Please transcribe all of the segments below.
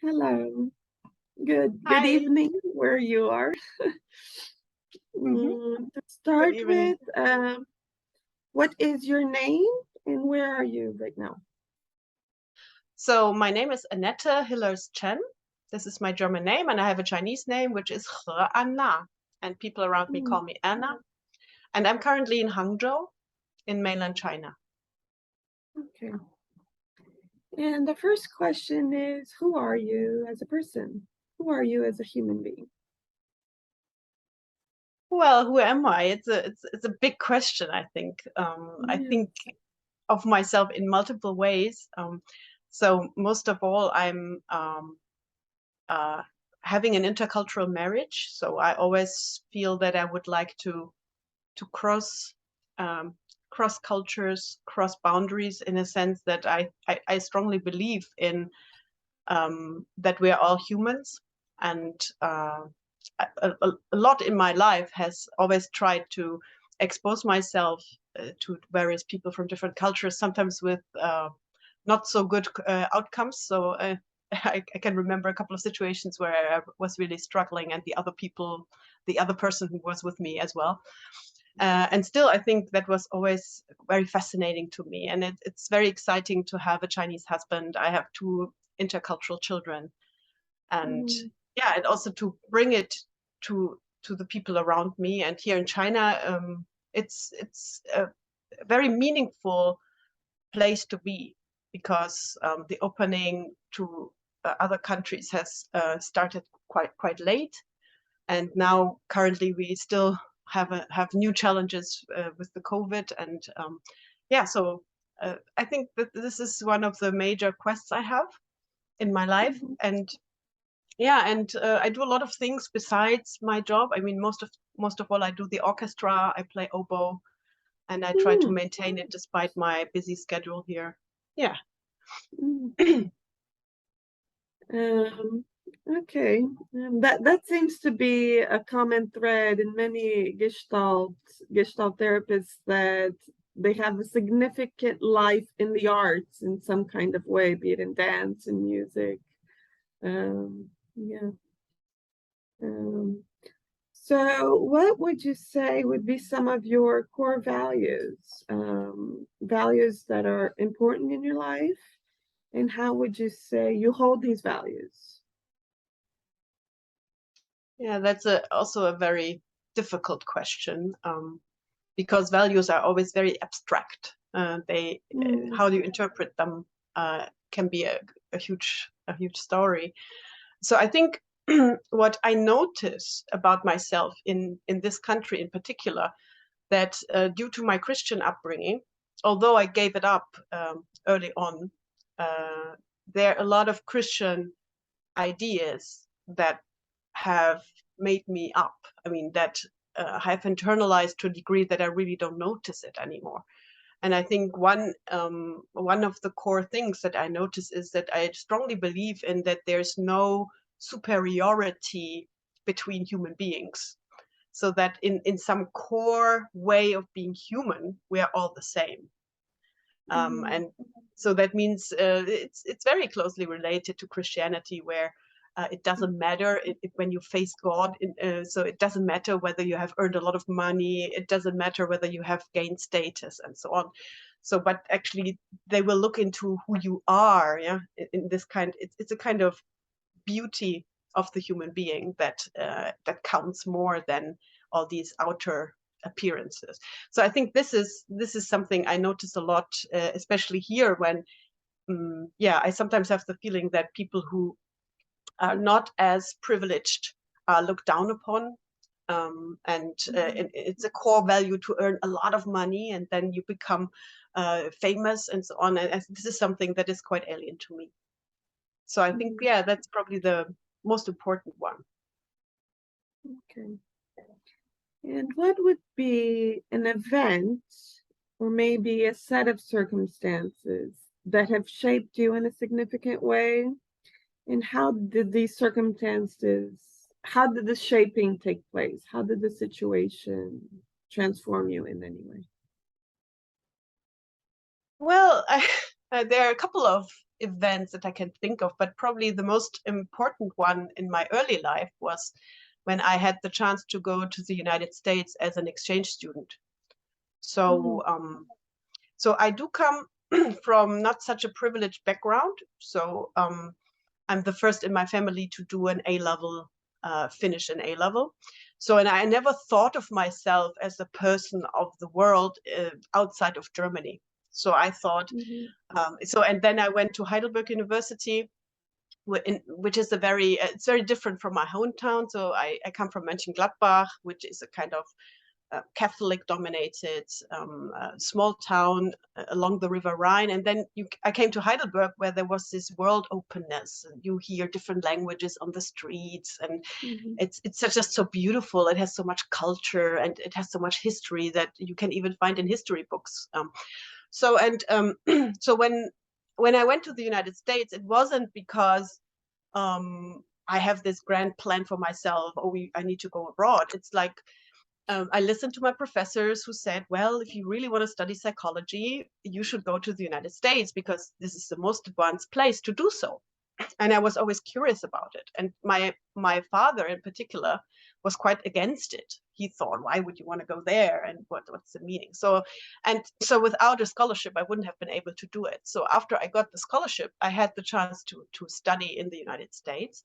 Hello. Good Hi. evening where you are. hmm To Good start evening. with, what is your name and where are you right now? So my name is Annette Hillers-Chen. This is my German name, and I have a Chinese name, which is Anna. And people around me Mm, call me Anna. And I'm currently in Hangzhou in mainland China. okay. And the first question is, who are you as a person? Who are you as a human being? Well, who am I? It's a big question, I think. I think Yes. of myself in multiple ways. So most of all, I'm uh, having an intercultural marriage. So I always feel that I would like to um, cross cultures, cross boundaries in a sense that I strongly believe in that we are all humans. And a lot in my life has always tried to expose myself to various people from different cultures, sometimes with not so good outcomes. So I can remember a couple of situations where I was really struggling, and the other person who was with me as well. And still, I think that was always very fascinating to me. And it's very exciting to have a Chinese husband. I have two intercultural children. And Mm, yeah, and also to bring it to the people around me. And here in China, it's a very meaningful place to be because the opening to other countries has started quite late, and now currently we still have new challenges with the COVID, and yeah, so I think that this is one of the major quests I have in my life, mhm. and yeah, and I do a lot of things besides my job. I mean, most of all, I do the orchestra, I play oboe, and I try to Mm, maintain it despite my busy schedule here. Yeah. mm. Um, okay. That seems to be a common thread in many Gestalt therapists that they have a significant life in the arts in some kind of way, be it in dance and music. Yeah. Um, so what would you say would be some of your core values, values that are important in your life, and how would you say you hold these values? Yeah, that's also a very difficult question, because values are always very abstract. They Mm, How do you interpret them can be a huge story. So I think what I notice about myself in this country in particular, that due to my Christian upbringing, although I gave it up early on, uh, there are a lot of Christian ideas that have made me up. I mean, that have internalized to a degree that I really don't notice it anymore. And I think one of the core things that I notice is that I strongly believe in that there's no superiority between human beings. So that in some core way of being human, we are all the same. mm, And so that means it's very closely related to Christianity, where it doesn't matter when you face God. So it doesn't matter whether you have earned a lot of money. It doesn't matter whether you have gained status and so on. So, but actually, they will look into who you are. Yeah, in this kind, it's a kind of beauty of the human being that counts more than all these outer appearances. So I think this is something I notice a lot, especially here when yeah, I sometimes have the feeling that people who are not as privileged are looked down upon. And it's a core value to earn a lot of money, and then you become famous and so on. And this is something that is quite alien to me. So I think, mm, yeah, that's probably the most important one. okay. And what would be an event or maybe a set of circumstances that have shaped you in a significant way? And how did the shaping take place? How did the situation transform you in any way? Well, There are a couple of events that I can think of, but probably the most important one in my early life was when I had the chance to go to the United States as an exchange student. So, so I do come from not such a privileged background. So I'm the first in my family to do an A-level, finish an A-level. So, and I never thought of myself as a person of the world outside of Germany. So I thought, and then I went to Heidelberg University, which is it's very different from my hometown. So I come from Mönchengladbach, which is a kind of Catholic-dominated small town along the River Rhine. And then I came to Heidelberg, where there was this world openness. And you hear different languages on the streets, and it's just so beautiful. It has so much culture, and it has so much history that you can even find in history books. So when I went to the United States, it wasn't because I have this grand plan for myself, oh, I need to go abroad. It's like I listened to my professors who said, well, if you really want to study psychology, you should go to the United States because this is the most advanced place to do so. And I was always curious about it. And my father in particular was quite against it. He thought, why would you want to go there? And what's the meaning? So without a scholarship, I wouldn't have been able to do it. So after I got the scholarship, I had the chance to study in the United States.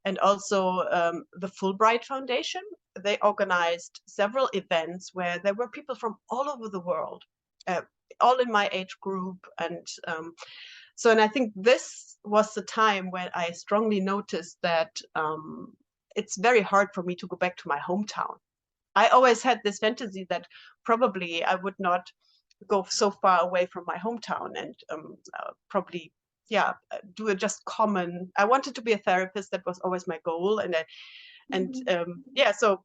And also the Fulbright Foundation, they organized several events where there were people from all over the world, all in my age group. And and I think this was the time when I strongly noticed that it's very hard for me to go back to my hometown. I always had this fantasy that probably I would not go so far away from my hometown, and probably do it just common. I wanted to be a therapist. That was always my goal. So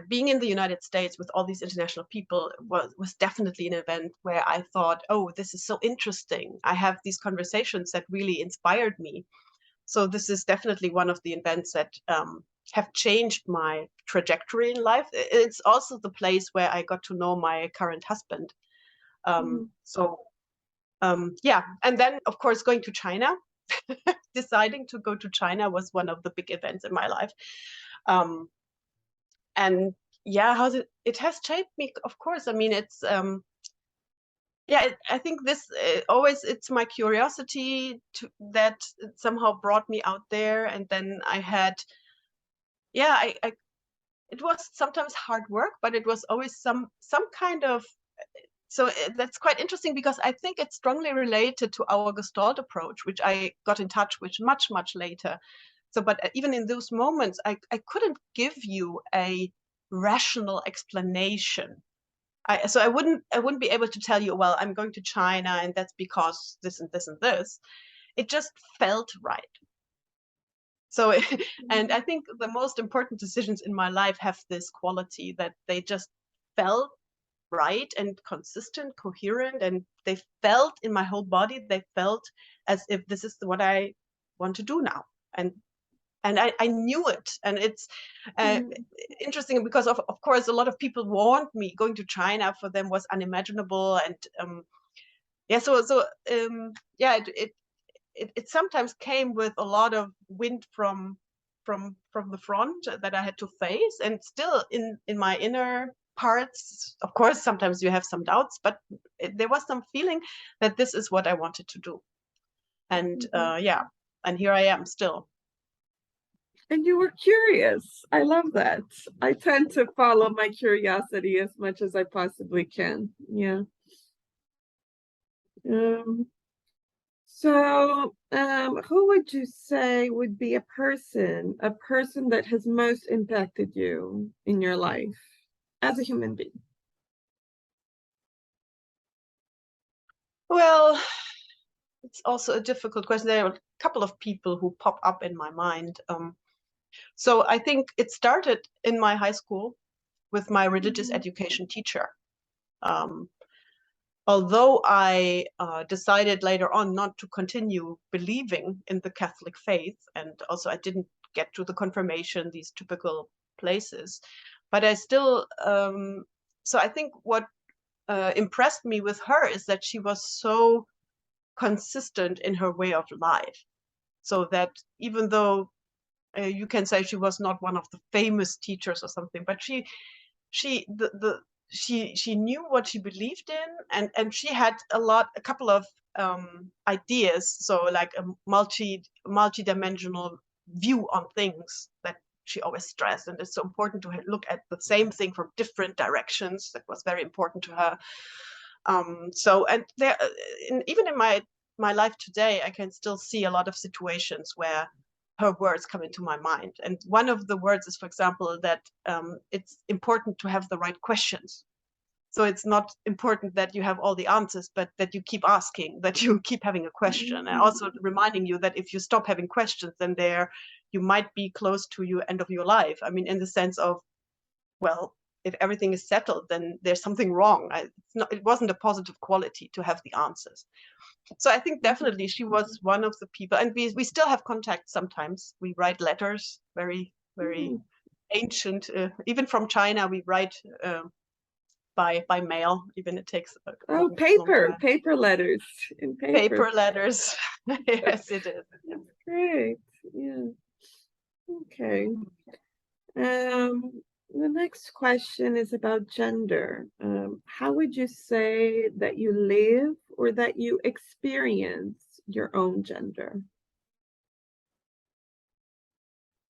being in the United States with all these international people was definitely an event where I thought, oh, this is so interesting. I have these conversations that really inspired me. So this is definitely one of the events that have changed my trajectory in life. It's also the place where I got to know my current husband. And then, of course, going to China, deciding to go to China was one of the big events in my life. It has shaped me, of course. I mean, it's, I think this it's my curiosity that somehow brought me out there. And then I had, it was sometimes hard work, but it was always some kind of, so that's quite interesting because I think it's strongly related to our Gestalt approach, which I got in touch with much, much later. So, but even in those moments, I couldn't give you a rational explanation. I wouldn't be able to tell you, well, I'm going to China and that's because this and this and this. It just felt right. So, and I think the most important decisions in my life have this quality that they just felt right and consistent, coherent, and they felt in my whole body, they felt as if this is what I want to do now. And I knew it. And it's interesting because of course a lot of people warned me going to China for them was unimaginable. And it sometimes came with a lot of wind from the front that I had to face. And still in my inner parts, of course, sometimes you have some doubts, but there was some feeling that this is what I wanted to do. And and here I am still. And you were curious. I love that. I tend to follow my curiosity as much as I possibly can. Yeah. So, who would you say would be a person that has most impacted you in your life as a human being? Well, it's also a difficult question. There are a couple of people who pop up in my mind. So I think it started in my high school with my religious education teacher. Although I decided later on not to continue believing in the Catholic faith, and also I didn't get to the confirmation, these typical places, but I still, so I think what impressed me with her is that she was so consistent in her way of life. So that even though you can say she was not one of the famous teachers or something, but she knew what she believed in, and she had a couple of ideas, so like a multi-dimensional view on things that she always stressed, and it's so important to look at the same thing from different directions. That was very important to her. So, and there, even in my life today, I can still see a lot of situations where her words come into my mind. And one of the words is, for example, that it's important to have the right questions. So it's not important that you have all the answers, but that you keep asking, that you keep having a question. And also reminding you that if you stop having questions, then you might be close to your end of your life. I mean, in the sense of, well, if everything is settled, then there's something wrong. It wasn't a positive quality to have the answers. So I think definitely she was one of the people, and we still have contact sometimes. We write letters, very, very ancient. Even from China, we write by mail, even it takes a long time. Paper letters in Paper letters. Yes, it is. Great. Yeah. Okay. The next question is about gender. How would you say that you live or that you experience your own gender?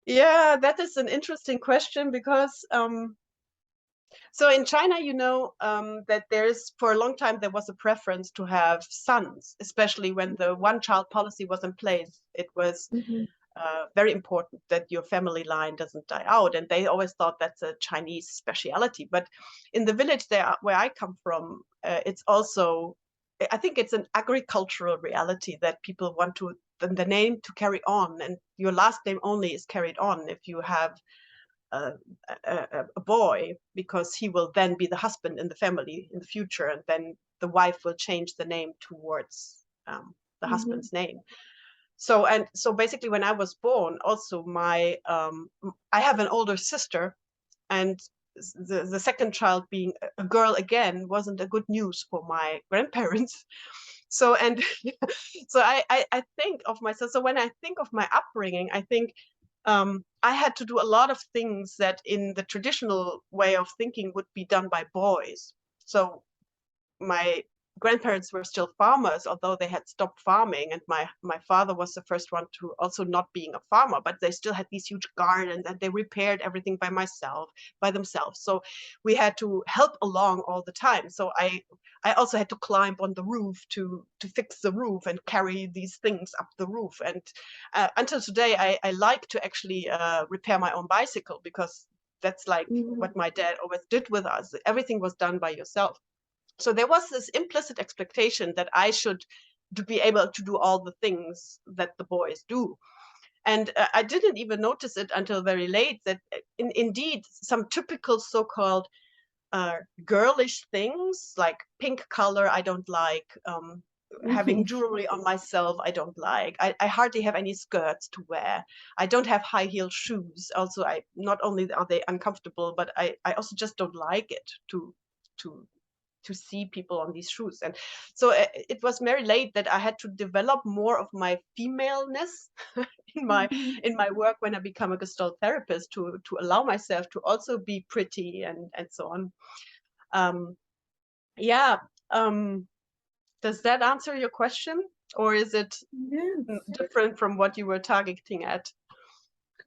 Yeah, that is an interesting question because so in China, that for a long time, there was a preference to have sons, especially when the one-child policy was in place. It was very important that your family line doesn't die out. And they always thought that's a Chinese speciality. But in the village there, where I come from, it's also, I think it's an agricultural reality that people want the name to carry on. And your last name only is carried on if you have a boy, because he will then be the husband in the family in the future, and then the wife will change the name towards the husband's name. So basically, when I was born, also I have an older sister, and the second child being a girl again wasn't a good news for my grandparents. So I think of myself. So when I think of my upbringing, I think I had to do a lot of things that in the traditional way of thinking would be done by boys. So my grandparents were still farmers, although they had stopped farming, and my father was the first one to also not being a farmer, but they still had these huge gardens, and they repaired everything by themselves. So we had to help along all the time. So I also had to climb on the roof to fix the roof and carry these things up the roof. And until today, I like to actually repair my own bicycle, because that's like what my dad always did with us. Everything was done by yourself. So there was this implicit expectation that I should be able to do all the things that the boys do. And I didn't even notice it until very late that indeed some typical so-called girlish things, like pink color, I don't like. Having jewelry on myself, I don't like. I hardly have any skirts to wear. I don't have high heel shoes. Also, not only are they uncomfortable, but I also just don't like it to see people on these shoes. And so it was very late that I had to develop more of my femaleness in my work when I become a Gestalt therapist, to allow myself to also be pretty and so on. Does that answer your question, or is it different from what you were targeting at?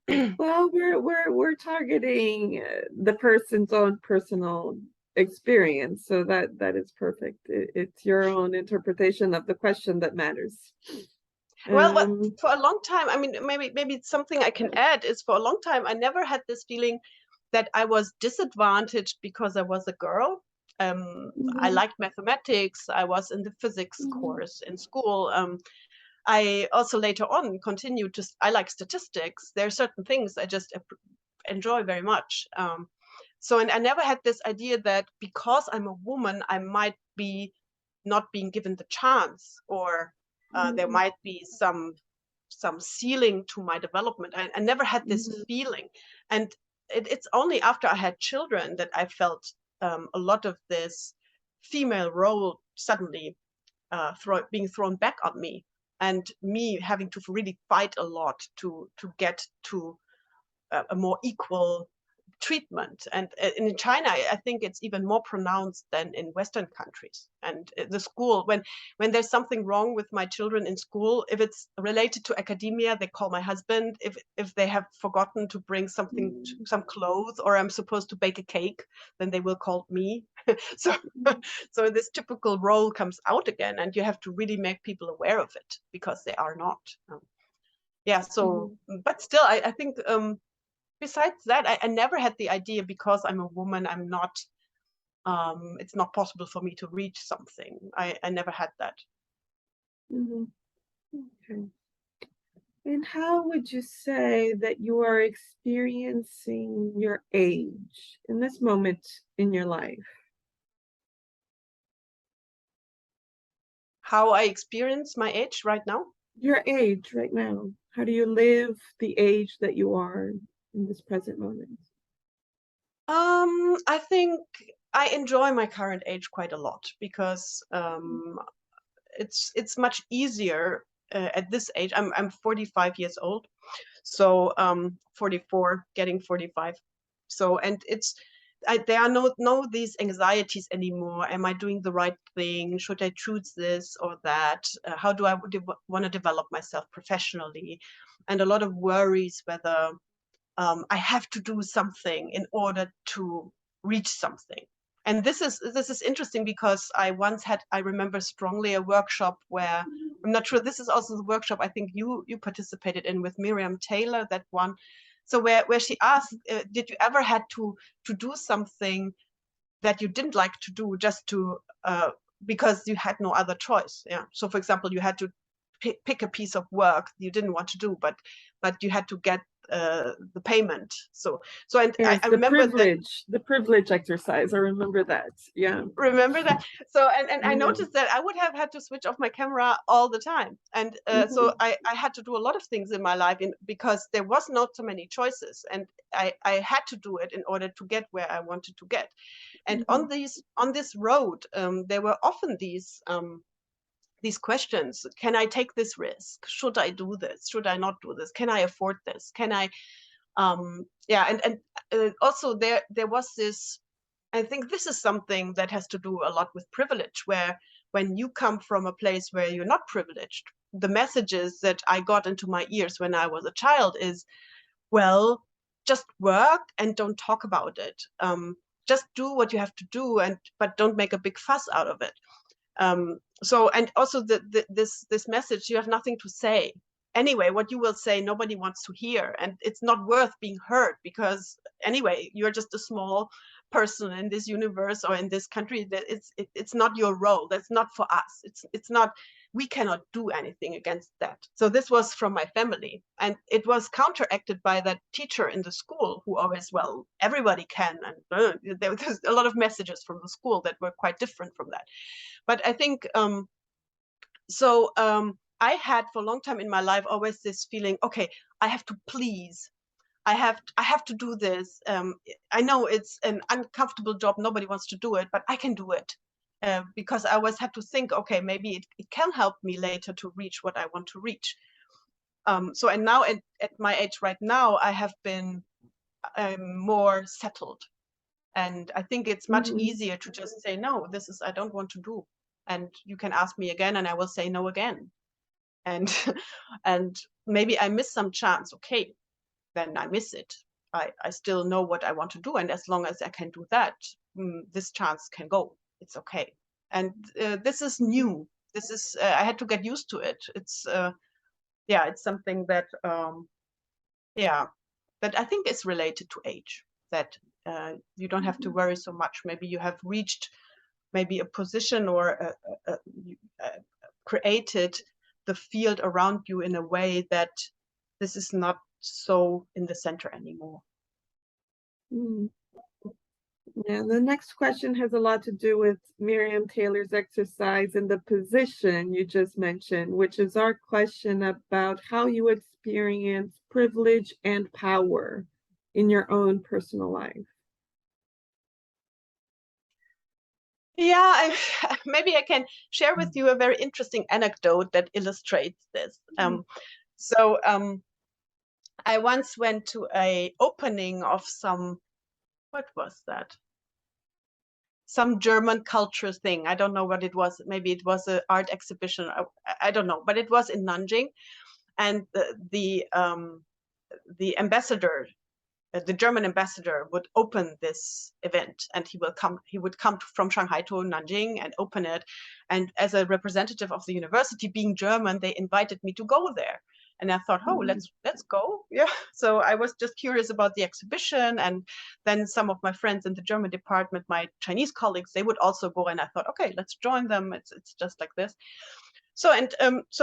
Well, we're targeting the person's own personal experience, so that is perfect. It's your own interpretation of the question that matters. Well, for a long time, I mean, maybe something I can add is, for a long time I never had this feeling that I was disadvantaged because I was a girl. I liked mathematics. I was in the physics course in school. I also later on continued to, I like statistics. There are certain things I just enjoy very much. So, and I never had this idea that because I'm a woman, I might be not being given the chance, or there might be some ceiling to my development. I never had this feeling. And it's only after I had children that I felt a lot of this female role suddenly being thrown back on me, and me having to really fight a lot to get to a more equal treatment. And in China, I think it's even more pronounced than in Western countries. And the school, when there's something wrong with my children in school, if it's related to academia, they call my husband. If they have forgotten to bring something, some clothes, or I'm supposed to bake a cake, then they will call me. So, so this typical role comes out again, and you have to really make people aware of it, because they are not. Yeah. So, but still, I think. Besides that, I never had the idea, because I'm a woman, I'm not, it's not possible for me to reach something. I never had that. Okay. And how would you say that you are experiencing your age in this moment in your life? How I experience my age right now? Your age right now. How do you live the age that you are in this present moment? I think I enjoy my current age quite a lot, because it's much easier at this age. I'm 45 years old, so 44, getting 45. So, and there are no these anxieties anymore. Am I doing the right thing? Should I choose this or that? How do I want to develop myself professionally? And a lot of worries whether I have to do something in order to reach something. And this is interesting, because I once had, I remember strongly, a workshop where, I'm not sure, this is also the workshop I think you participated in with Miriam Taylor, that one. So where she asked, did you ever had to do something that you didn't like to do, just to because you had no other choice? Yeah. So for example, you had to pick a piece of work you didn't want to do, but you had to get the payment. So and Yes, I remember that. the privilege exercise. I remember that. Yeah. Remember that. So and I Yeah. noticed that I would have had to switch off my camera all the time, and so I had to do a lot of things in my life, because there was not so many choices, and I had to do it in order to get where I wanted to get. And on this road, there were often these questions: can I take this risk? Should I do this? Should I not do this? Can I afford this? Can I yeah. And also there was this, I think this is something that has to do a lot with privilege, where when you come from a place where you're not privileged, the messages that I got into my ears when I was a child is, well, just work and don't talk about it. Just do what you have to do, but don't make a big fuss out of it. So, and also this message, you have nothing to say. Anyway, what you will say, nobody wants to hear, and it's not worth being heard, because anyway, you're just a small person in this universe or in this country. That it's not your role. That's not for us. It's not. We cannot do anything against that. So this was from my family, and it was counteracted by that teacher in the school who always, well, everybody can, and there was a lot of messages from the school that were quite different from that. But I think I had for a long time in my life always this feeling, okay, I have to please. I have to do this. I know it's an uncomfortable job. Nobody wants to do it, but I can do it. Because I always had to think, okay, maybe it can help me later to reach what I want to reach. So, and now at my age right now, I have been more settled. And I think it's much easier to just say, no, I don't want to do. And you can ask me again, and I will say no again. And and maybe I miss some chance. Okay, then I miss it. I still know what I want to do, and as long as I can do that, this chance can go. It's okay. And this is new. This is I had to get used to it. It's yeah, it's something that yeah, that I think is related to age. That you don't have to worry so much. Maybe you have reached maybe a position, or created the field around you in a way that this is not so in the center anymore. Yeah, the next question has a lot to do with Miriam Taylor's exercise and the position you just mentioned, which is our question about how you experience privilege and power in your own personal life. Yeah, maybe I can share with you a very interesting anecdote that illustrates this. I once went to a opening of what was that? Some German culture thing. I don't know what it was. Maybe it was an art exhibition. I don't know, but it was in Nanjing, and the ambassador, the German ambassador, would open this event, and he would come from Shanghai to Nanjing and open it. And as a representative of the university, being German, they invited me to go there. And I thought, oh, let's go. Yeah. So I was just curious about the exhibition, and then some of my friends in the German department, my Chinese colleagues, they would also go, and I thought, okay, let's join them. It's just like this. So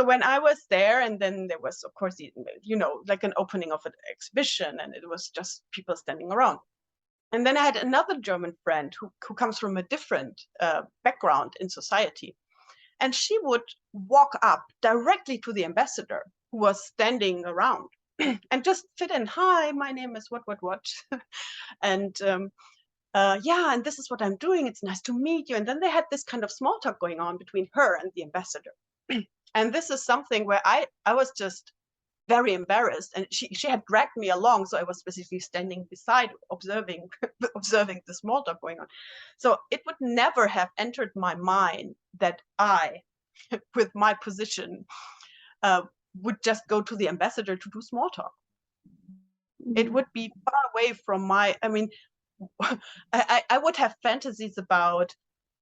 when I was there, and then there was, of course, like an opening of an exhibition, and it was just people standing around. And then I had another German friend who comes from a different background in society. And she would walk up directly to the ambassador who was standing around and just fit in. Hi, my name is what. And yeah, and this is what I'm doing. It's nice to meet you. And then they had this kind of small talk going on between her and the ambassador. And this is something where I was just very embarrassed, and she had dragged me along, so I was basically standing beside, observing the small talk going on. So it would never have entered my mind that I, with my position, would just go to the ambassador to do small talk. It would be far away from I mean, I would have fantasies about,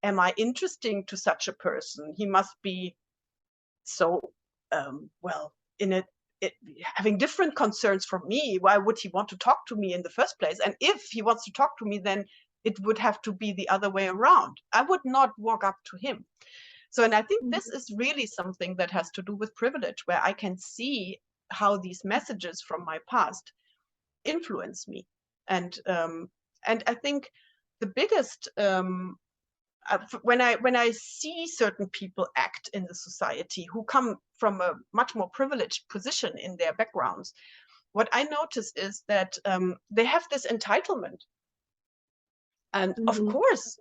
am I interesting to such a person? He must be so well in it, having different concerns from me. Why would he want to talk to me in the first place? And if he wants to talk to me, then it would have to be the other way around. I would not walk up to him. So, and I think this is really something that has to do with privilege, where I can see how these messages from my past influence me. And I think the biggest when I see certain people act in the society who come from a much more privileged position in their backgrounds, what I notice is that they have this entitlement. And of course,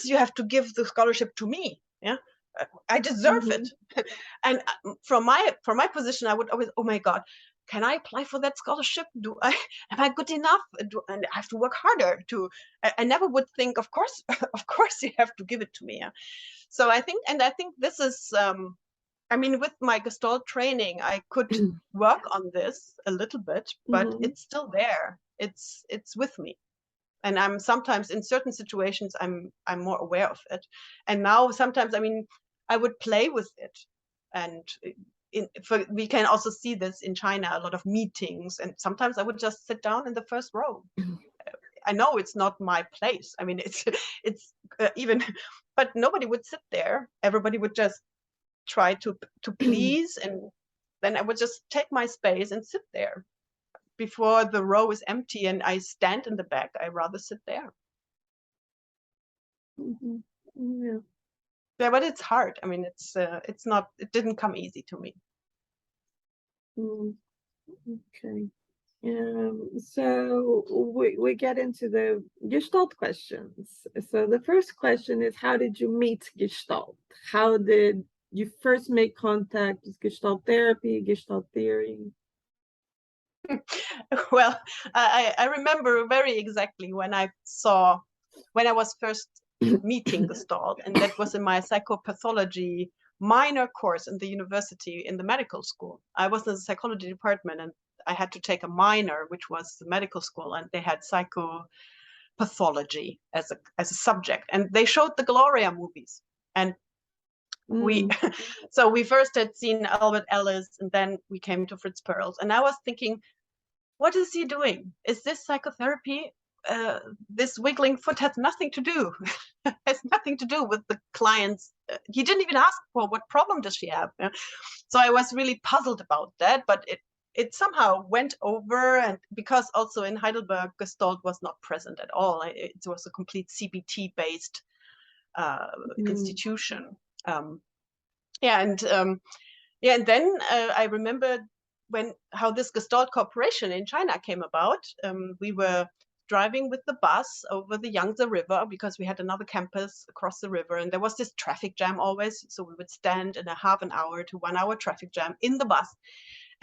you have to give the scholarship to me. Yeah, I deserve it. And from my position, I would always, oh my God, can I apply for that scholarship? Am I good enough? And I have to work harder I never would think, of course, of course you have to give it to me. Yeah? So I think this is, I mean, with my Gestalt training, I could work on this a little bit, but it's still there. It's with me. And I'm sometimes in certain situations, I'm more aware of it. And now sometimes, I mean, I would play with it. And we can also see this in China, a lot of meetings. And sometimes I would just sit down in the first row. I know it's not my place. I mean, it's even, but nobody would sit there. Everybody would just try to please. And then I would just take my space and sit there. Before the row is empty and I stand in the back, I rather sit there. Yeah. Yeah, but it's hard. I mean, it didn't come easy to me. Okay. So we get into the Gestalt questions. So the first question is, how did you meet Gestalt? How did you first make contact with Gestalt therapy, Gestalt theory? Well, I remember very exactly when I was first meeting Gestalt, and that was in my psychopathology minor course in the university, in the medical school. I was in the psychology department, and I had to take a minor, which was the medical school, and they had psychopathology as a subject, and they showed the Gloria movies, and so we first had seen Albert Ellis, and then we came to Fritz Perls, and I was thinking, what is he doing? Is this psychotherapy? This wiggling foot has nothing to do. Has nothing to do with the clients. He didn't even ask for what problem does she have. So I was really puzzled about that, but it somehow went over, and because also in Heidelberg, Gestalt was not present at all. It was a complete CBT-based institution. And then I remember how this Gestalt cooperation in China came about. We were driving with the bus over the Yangtze River because we had another campus across the river, and there was this traffic jam always. So we would stand in a half an hour to 1 hour traffic jam in the bus.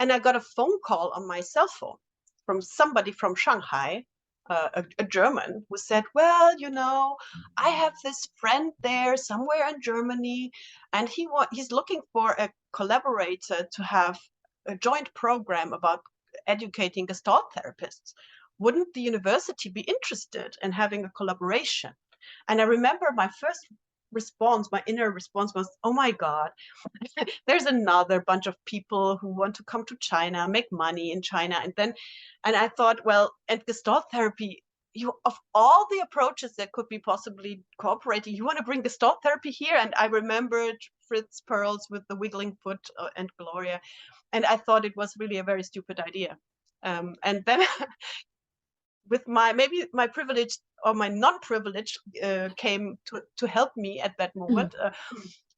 And I got a phone call on my cell phone from somebody from Shanghai, a German, who said, well, you know, I have this friend there somewhere in Germany, and he's looking for a collaborator to have a joint program about educating Gestalt therapists. Wouldn't the university be interested in having a collaboration? And I remember my first response, my inner response was, oh my God, there's another bunch of people who want to come to China, make money in China. And I thought, well, and Gestalt therapy, of all the approaches that could be possibly cooperating, you want to bring Gestalt therapy here? And I remembered Fritz Perls with the wiggling foot and Gloria. And I thought it was really a very stupid idea. And then with maybe my privilege or my non-privilege came to help me at that moment.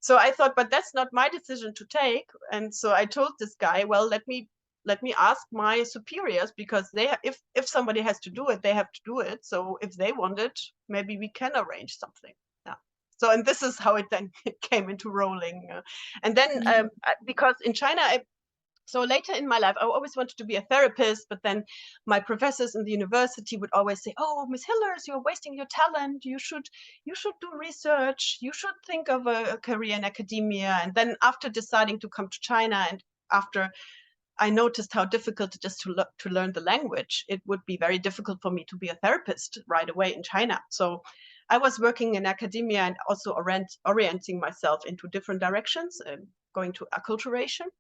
So I thought, but that's not my decision to take. And so I told this guy, well, let me ask my superiors, because if somebody has to do it, they have to do it. So if they want it, maybe we can arrange something. Yeah. So, and this is how it then came into rolling. And then because in China, so later in my life, I always wanted to be a therapist, but then my professors in the university would always say, oh, Miss Hillers, you're wasting your talent. You should do research. You should think of a career in academia. And then after deciding to come to China, and after I noticed how difficult it is to learn the language, it would be very difficult for me to be a therapist right away in China. So I was working in academia and also orienting myself into different directions, going to acculturation.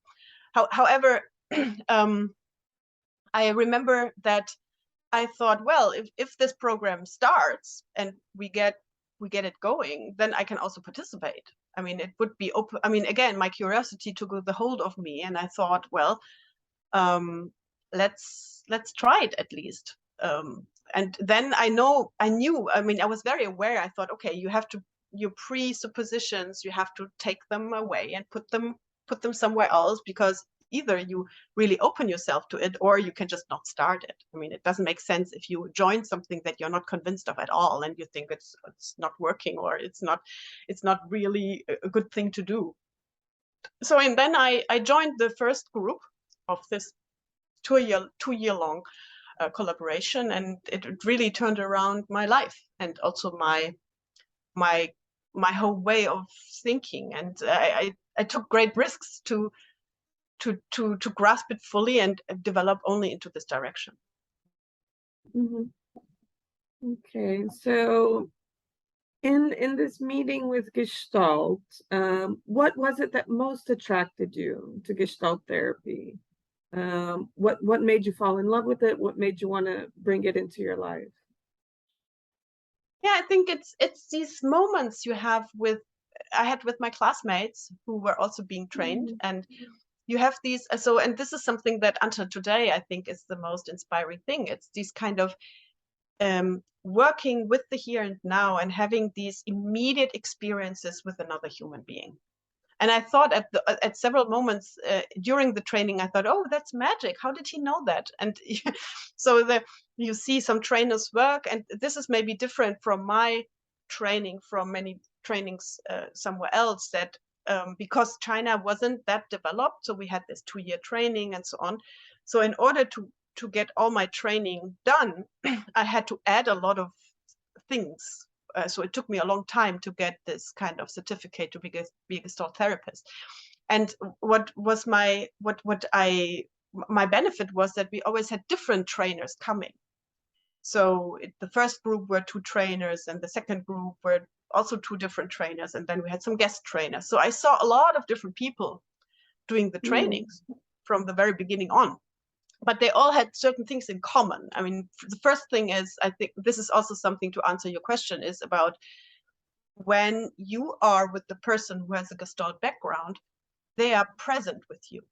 However, I remember that I thought, well, if this program starts and we get it going, then I can also participate. I mean, it would be open. I mean, again, my curiosity took the hold of me, and I thought, well, let's try it at least. And then I knew. I mean, I was very aware. I thought, okay, your presuppositions, you have to take them away and put them somewhere else, because either you really open yourself to it, or you can just not start it. I mean, it doesn't make sense if you join something that you're not convinced of at all, and you think it's not working, or it's not really a good thing to do. So, and then I joined the first group of this 2-year long collaboration, and it really turned around my life, and also my whole way of thinking. And I took great risks to grasp it fully and develop only into this direction. Mm-hmm. Okay, so in this meeting with Gestalt, what was it that most attracted you to Gestalt therapy? What made you fall in love with it? What made you want to bring it into your life? Yeah, I think it's these moments I had with my classmates who were also being trained, and you have these, and this is something that until today I think is the most inspiring thing. It's these kind of working with the here and now, and having these immediate experiences with another human being. And I thought at several moments during the training, I thought, oh, that's magic. How did he know that? And so you see some trainers work, and this is maybe different from my training, from many trainings somewhere else, that because China wasn't that developed, so we had this 2-year training and so on. So in order to get all my training done, I had to add a lot of things. So it took me a long time to get this kind of certificate to be a Gestalt therapist. And what was my benefit was that we always had different trainers coming. So the first group were 2 trainers, and the second group were also 2 different trainers, and then we had some guest trainers. So I saw a lot of different people doing the trainings from the very beginning on. But they all had certain things in common. I mean, the first thing is, I think this is also something to answer your question, is about when you are with the person who has a Gestalt background, they are present with you.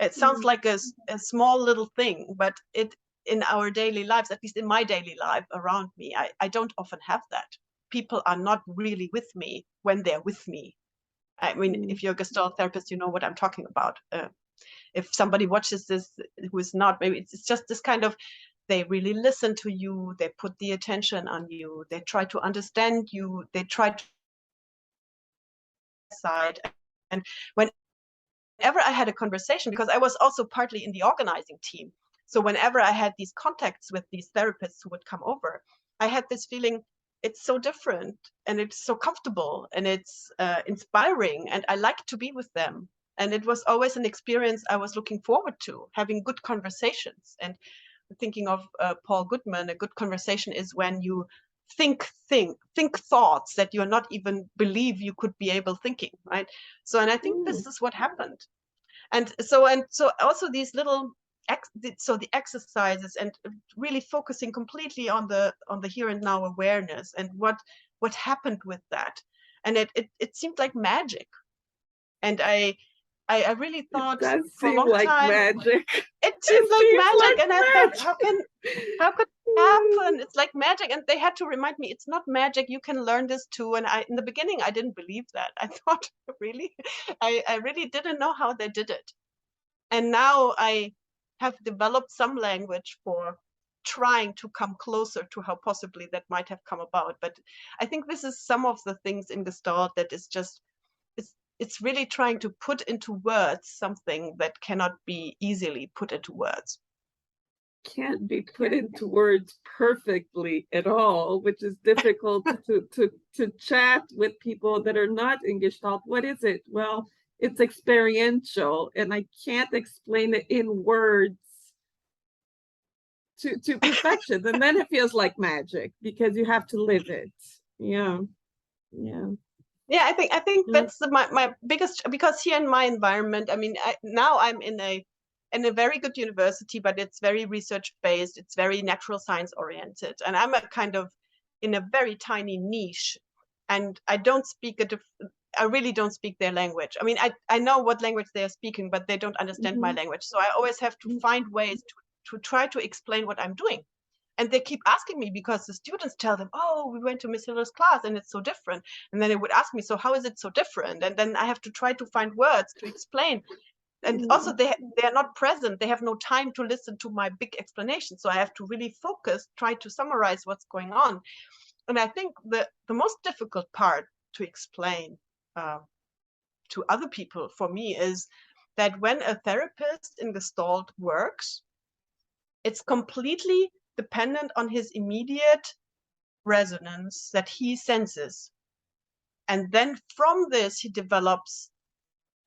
It sounds like a small little thing, but in our daily lives, at least in my daily life around me, I don't often have that. People are not really with me when they're with me. I mean, if you're a Gestalt therapist, you know what I'm talking about. If somebody watches this who is not, maybe it's just this kind of they really listen to you, they put the attention on you, they try to understand you, they try to decide. And whenever I had a conversation, because I was also partly in the organizing team, so whenever I had these contacts with these therapists who would come over, I had this feeling, it's so different and it's so comfortable and it's inspiring, and I like to be with them. And it was always an experience I was looking forward to, having good conversations. And thinking of Paul Goodman, a good conversation is when you think thoughts that you're not even believe you could be able thinking, right? So, and I think this is what happened. And so also these little the exercises and really focusing completely on the here and now awareness and what happened with that. And it seemed like magic. And I really thought It does for a seem long like time magic. it seemed It like seems magic. like And I thought, how could it magic. happen? It's like magic. And they had to remind me, it's not magic, you can learn this too. And in the beginning I didn't believe that. I thought, really, I really didn't know how they did it. And now I have developed some language for trying to come closer to how possibly that might have come about. But I think this is some of the things in Gestalt that is just, it's really trying to put into words something that cannot be easily put into words. Can't be put into words perfectly at all, which is difficult to chat with people that are not in Gestalt. What is it? Well, it's experiential, and I can't explain it in words to perfection. And then it feels like magic because you have to live it. Yeah. Yeah. Yeah, I think that's my biggest, because here in my environment, I mean, now I'm in a very good university, but it's very research based, it's very natural science oriented, and I'm a kind of in a very tiny niche, and I really don't speak their language. I mean, I know what language they are speaking, but they don't understand my language. So I always have to find ways to try to explain what I'm doing. And they keep asking me because the students tell them, oh, we went to Miss Hiller's class and it's so different. And then they would ask me, so how is it so different? And then I have to try to find words to explain. And also they are not present. They have no time to listen to my big explanation. So I have to really focus, try to summarize what's going on. And I think the most difficult part to explain to other people for me is that when a therapist in Gestalt works, it's completely dependent on his immediate resonance that he senses. And then from this, he develops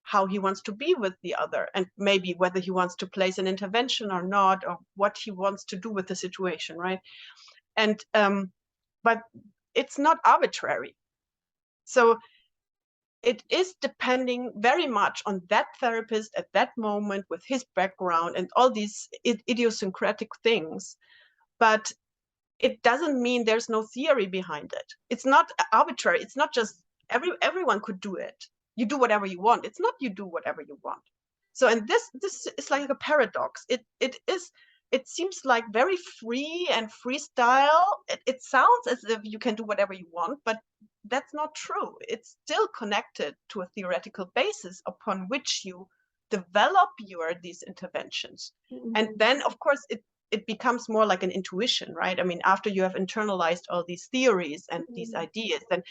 how he wants to be with the other, and maybe whether he wants to place an intervention or not, or what he wants to do with the situation, right? And but it's not arbitrary. So it is depending very much on that therapist at that moment with his background and all these idiosyncratic things. But it doesn't mean there's no theory behind it. It's not arbitrary. It's not just everyone could do it. You do whatever you want. It's not you do whatever you want. So, and this is like a paradox. It seems like very free and freestyle. It sounds as if you can do whatever you want, but that's not true. It's still connected to a theoretical basis upon which you develop these interventions. And then, of course, it becomes more like an intuition, right? I mean, after you have internalized all these theories and these ideas, then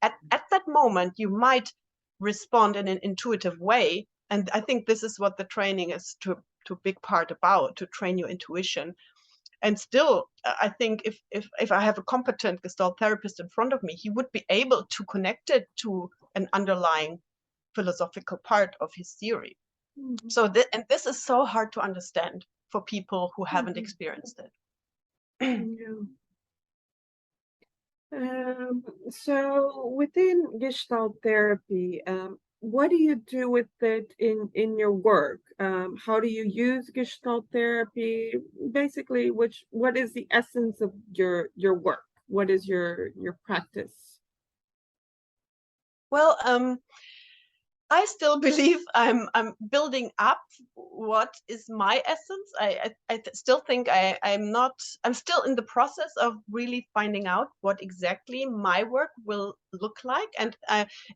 at that moment, you might respond in an intuitive way. And I think this is what the training is to a big part about, to train your intuition. And still, I think if I have a competent Gestalt therapist in front of me, he would be able to connect it to an underlying philosophical part of his theory. So and this is so hard to understand for people who haven't experienced it. So within Gestalt therapy, what do you do with it in your work? How do you use Gestalt therapy? Basically, what is the essence of your work? What is your practice? Well, I still believe I'm building up what is my essence. I still think I'm still in the process of really finding out what exactly my work will look like. And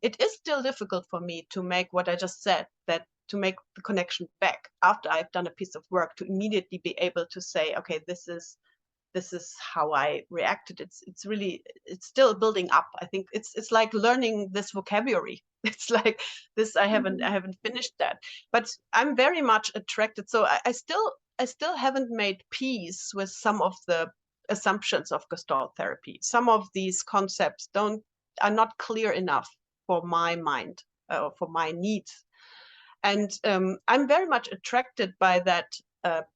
it is still difficult for me to make what I just said, that to make the connection back after I've done a piece of work, to immediately be able to say, okay, this is this is how I reacted. It's really, it's still building up. I think it's like learning this vocabulary. It's like this, I haven't finished that, but I'm very much attracted. So I still haven't made peace with some of the assumptions of Gestalt therapy. Some of these concepts are not clear enough for my mind, for my needs. And I'm very much attracted by that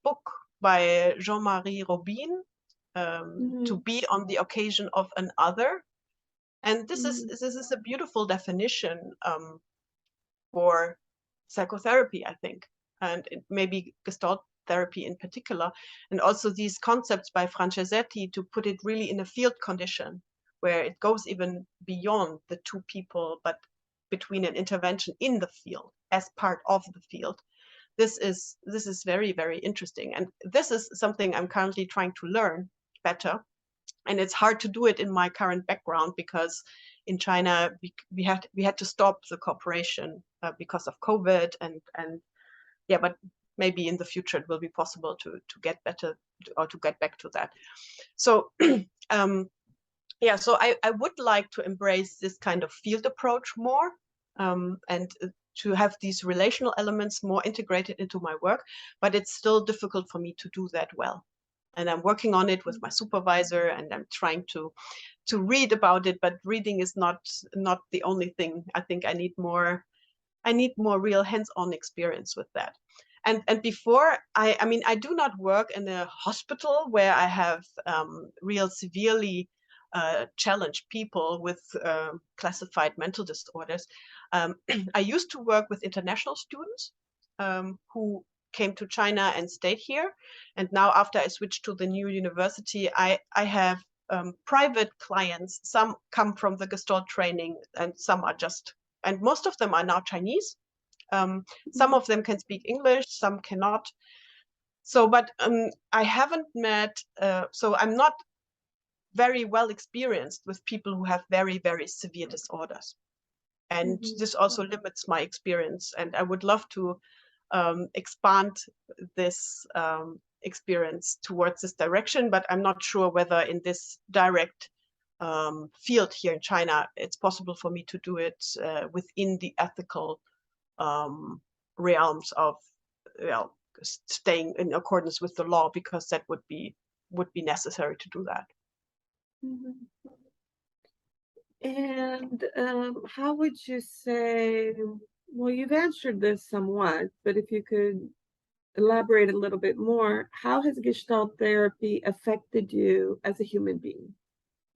book by Jean-Marie Robin, to be on the occasion of an other. And this is a beautiful definition for psychotherapy, I think, and maybe Gestalt therapy in particular, and also these concepts by Franceschetti to put it really in a field condition where it goes even beyond the two people, but between an intervention in the field as part of the field. This is very, very interesting, and this is something I'm currently trying to learn better. And it's hard to do it in my current background because in China we had to stop the cooperation because of COVID, and yeah, but maybe in the future it will be possible to get better, or to get back to that. So yeah, so I would like to embrace this kind of field approach more, and to have these relational elements more integrated into my work, but it's still difficult for me to do that well. And I'm working on it with my supervisor, and I'm trying to read about it, but reading is not the only thing. I think I need more real hands-on experience with that. And before, I mean, I do not work in a hospital where I have real severely challenged people with classified mental disorders. I used to work with international students who came to China and stayed here. And now after I switched to the new university, I have private clients. Some come from the Gestalt training, and some are just, and most of them are now Chinese. Some of them can speak English, some cannot. So, but I haven't met, so I'm not very well experienced with people who have very, very severe disorders. And this also limits my experience. And I would love to expand this experience towards this direction, but I'm not sure whether in this direct field here in China, it's possible for me to do it within the ethical realms of, well, staying in accordance with the law, because that would be necessary to do that. And how would you say, well, you've answered this somewhat, but if you could elaborate a little bit more, how has Gestalt therapy affected you as a human being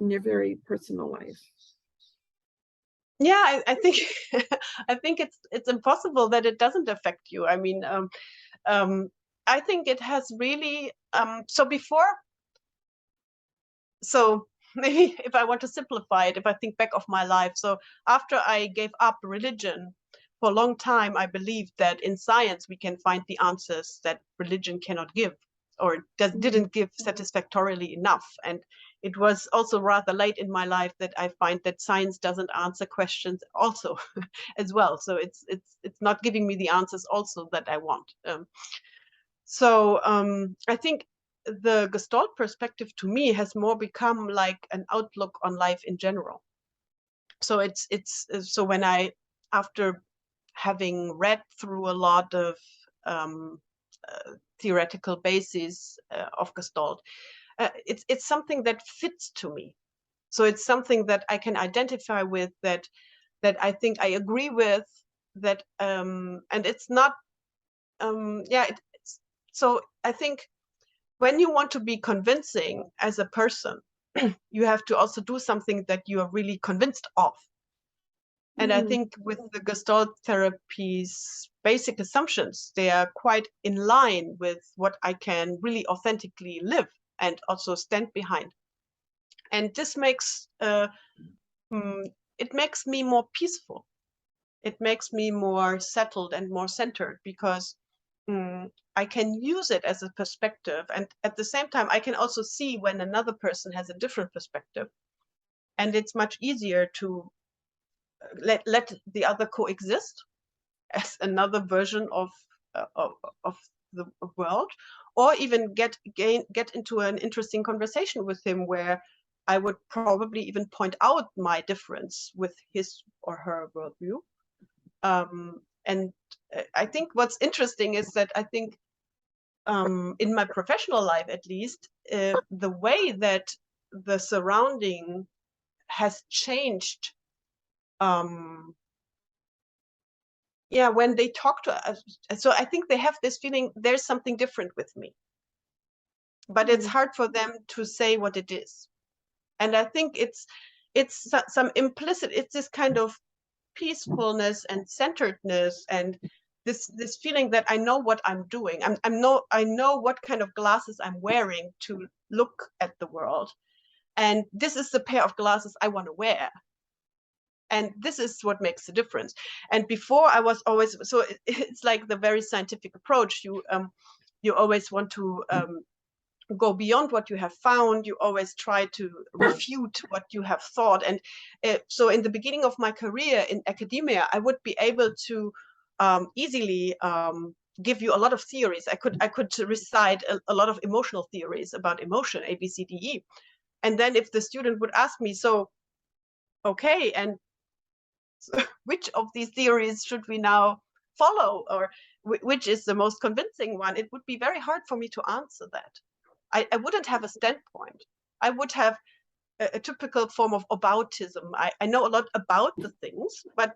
in your very personal life? Yeah, I think I think it's impossible that it doesn't affect you. I mean, I think it has really. So maybe if I want to simplify it, if I think back of my life, so after I gave up religion, for a long time I believed that in science we can find the answers that religion cannot give, or didn't give satisfactorily enough. And it was also rather late in my life that I find that science doesn't answer questions also as well. So it's not giving me the answers also that I want. I think the Gestalt perspective to me has more become like an outlook on life in general. So so when after having read through a lot of theoretical bases of Gestalt, it's something that fits to me. So it's something that I can identify with, that I think I agree with, that and it's not so I think when you want to be convincing as a person, you have to also do something that you are really convinced of. And I think with the Gestalt therapy's basic assumptions, they are quite in line with what I can really authentically live and also stand behind. And this makes it makes me more peaceful. It makes me more settled and more centered, because I can use it as a perspective. And at the same time, I can also see when another person has a different perspective. And it's much easier to let the other coexist as another version of the world, or even get into an interesting conversation with him where I would probably even point out my difference with his or her worldview. And I think what's interesting is that I think in my professional life, at least, the way that the surrounding has changed. Yeah, when they talk to us, so I think they have this feeling there's something different with me, but it's hard for them to say what it is. And I think it's some implicit, it's this kind of peacefulness and centeredness and this feeling that I know what I'm doing. I know what kind of glasses I'm wearing to look at the world, and this is the pair of glasses I want to wear. And this is what makes the difference. And before I was always, so it's like the very scientific approach. You always want to go beyond what you have found. You always try to refute what you have thought. And so in the beginning of my career in academia, I would be able to easily give you a lot of theories. I could recite a lot of emotional theories about emotion, A, B, C, D, E. And then if the student would ask me, so, okay, and which of these theories should we now follow, or which is the most convincing one, it would be very hard for me to answer that. I wouldn't have a standpoint. I would have a typical form of aboutism. I know a lot about the things, but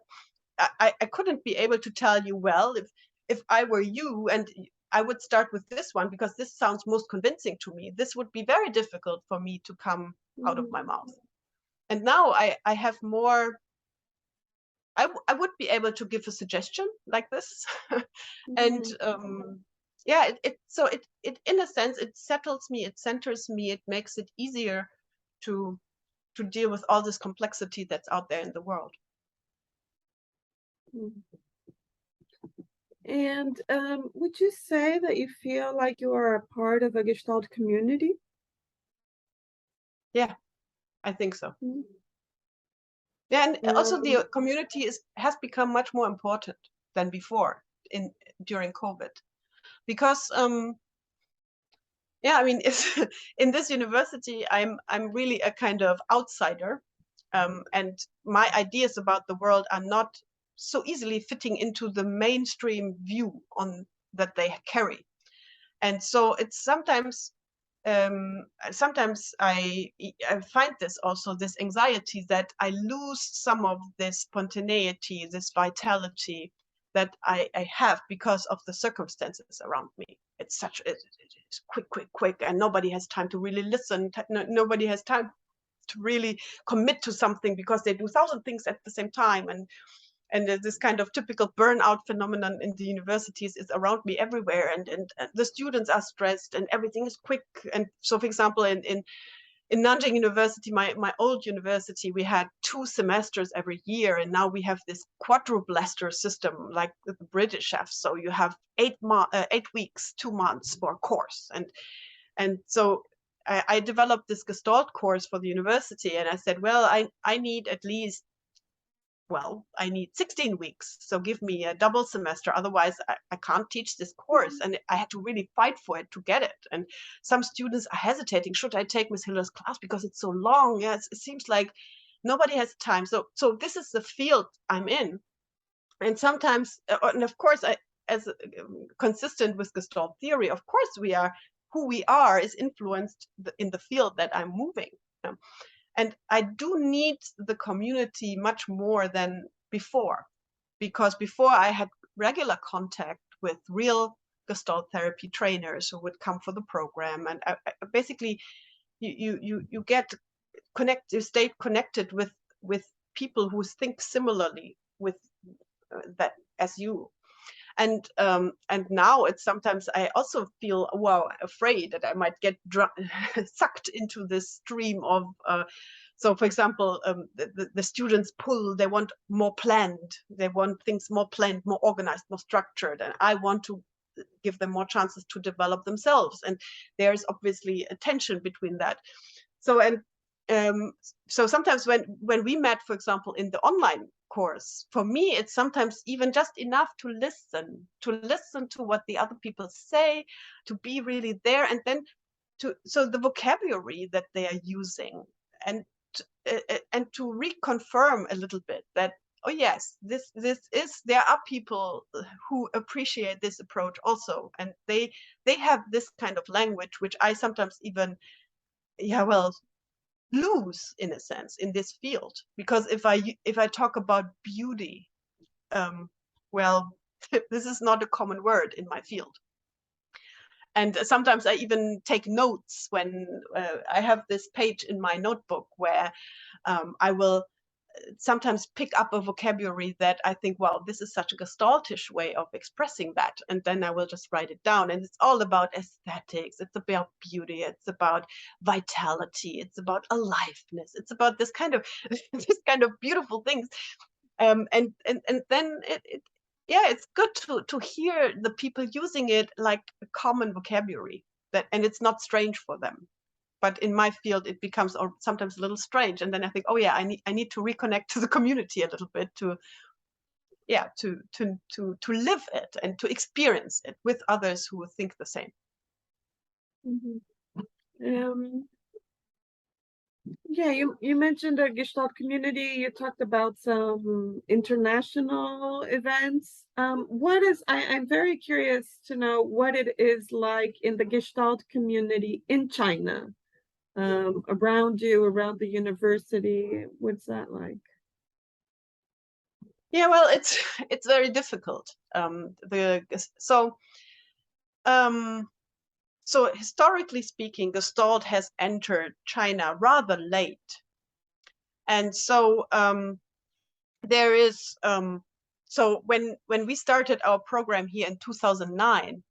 I couldn't be able to tell you, well, if I were you and I would start with this one because this sounds most convincing to me, this would be very difficult for me to come out of my mouth. And now I have more, I would be able to give a suggestion like this. And yeah, it in a sense, it settles me, it centers me, it makes it easier to deal with all this complexity that's out there in the world. And would you say that you feel like you are a part of a Gestalt community? Yeah, I think so. Yeah, and also the community has become much more important than before during COVID, because yeah, I mean, in this university, I'm really a kind of outsider, and my ideas about the world are not so easily fitting into the mainstream view on that they carry, and so it's sometimes I find this also, this anxiety that I lose some of this spontaneity, this vitality that I have because of the circumstances around me. It's it's quick, and nobody has time to really listen. Nobody has time to really commit to something because they do 1,000 things at the same time. And this kind of typical burnout phenomenon in the universities is around me everywhere, and the students are stressed and everything is quick. And so, for example, in Nanjing University, my old university, we had 2 semesters every year, and now we have this quadruplemester system like the British have. So you have 8 weeks, 2 months for a course, and so I developed this Gestalt course for the university, and I said, well, I need at least, well, I need 16 weeks. So give me a double semester. Otherwise, I can't teach this course. And I had to really fight for it to get it. And some students are hesitating. Should I take Miss Hiller's class because it's so long? Yeah, it seems like nobody has time. So this is the field I'm in. And sometimes, and of course, as consistent with Gestalt theory, of course, who we are is influenced in the field that I'm moving. And I do need the community much more than before, because before I had regular contact with real Gestalt therapy trainers who would come for the program, and basically you stay connected with people who think similarly with that as you. And now it's sometimes I also feel, well, afraid that I might get sucked into this stream of so for example, the students they want more planned, they want things more planned, more organized, more structured, and I want to give them more chances to develop themselves, and there's obviously a tension between that. So so sometimes when we met, for example, in the online course. For me, it's sometimes even just enough to listen to what the other people say, to be really there, and then so the vocabulary that they are using, and to reconfirm a little bit that, oh yes, this is, there are people who appreciate this approach also, and they have this kind of language, which I sometimes even, yeah, well, lose in a sense in this field, because if I talk about beauty, well, this is not a common word in my field. And sometimes I even take notes when I have this page in my notebook where I will sometimes pick up a vocabulary that I think, wow, this is such a gestaltish way of expressing that. And then I will just write it down. And it's all about aesthetics. It's about beauty. It's about vitality. It's about aliveness. It's about this kind of this kind of beautiful things. And then yeah, it's good to hear the people using it like a common vocabulary, that, and it's not strange for them. But in my field, it becomes sometimes a little strange. And then I think, oh yeah, I need to reconnect to the community a little bit to, yeah, to live it and to experience it with others who think the same. Yeah, you mentioned a Gestalt community. You talked about some international events. I'm very curious to know what it is like in the Gestalt community in China, around you, around the university. What's that like? Yeah, well, it's very difficult. So historically speaking, Gestalt has entered China rather late. And so there is, so when we started our program here in 2009,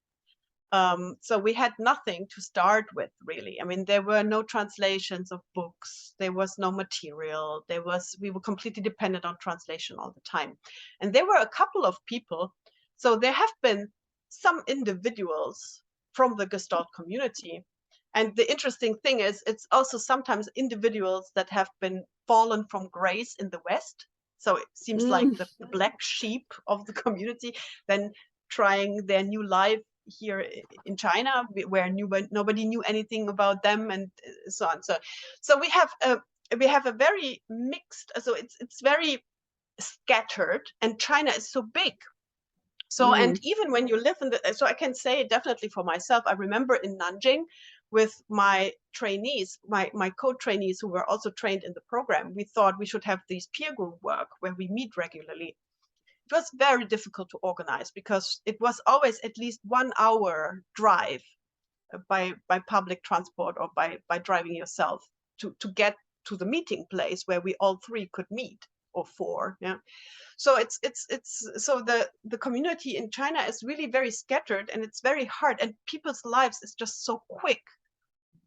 so we had nothing to start with, really. I mean, there were no translations of books. There was no material. We were completely dependent on translation all the time. And there were a couple of people. So there have been some individuals from the Gestalt community. And the interesting thing is, it's also sometimes individuals that have been fallen from grace in the West. So it seems like the black sheep of the community, then trying their new life here in China, where nobody knew anything about them, and so on. So we have a very mixed. So it's very scattered, and China is so big. So and even when you live in the, so I can say definitely for myself, I remember in Nanjing with my trainees, my co-trainees who were also trained in the program, we thought we should have these peer group work where we meet regularly. It was very difficult to organize because it was always at least 1 hour drive by public transport or by driving yourself to get to the meeting place where we all three could meet, or four. Yeah. So it's so the community in China is really very scattered, and it's very hard, and people's lives is just so quick.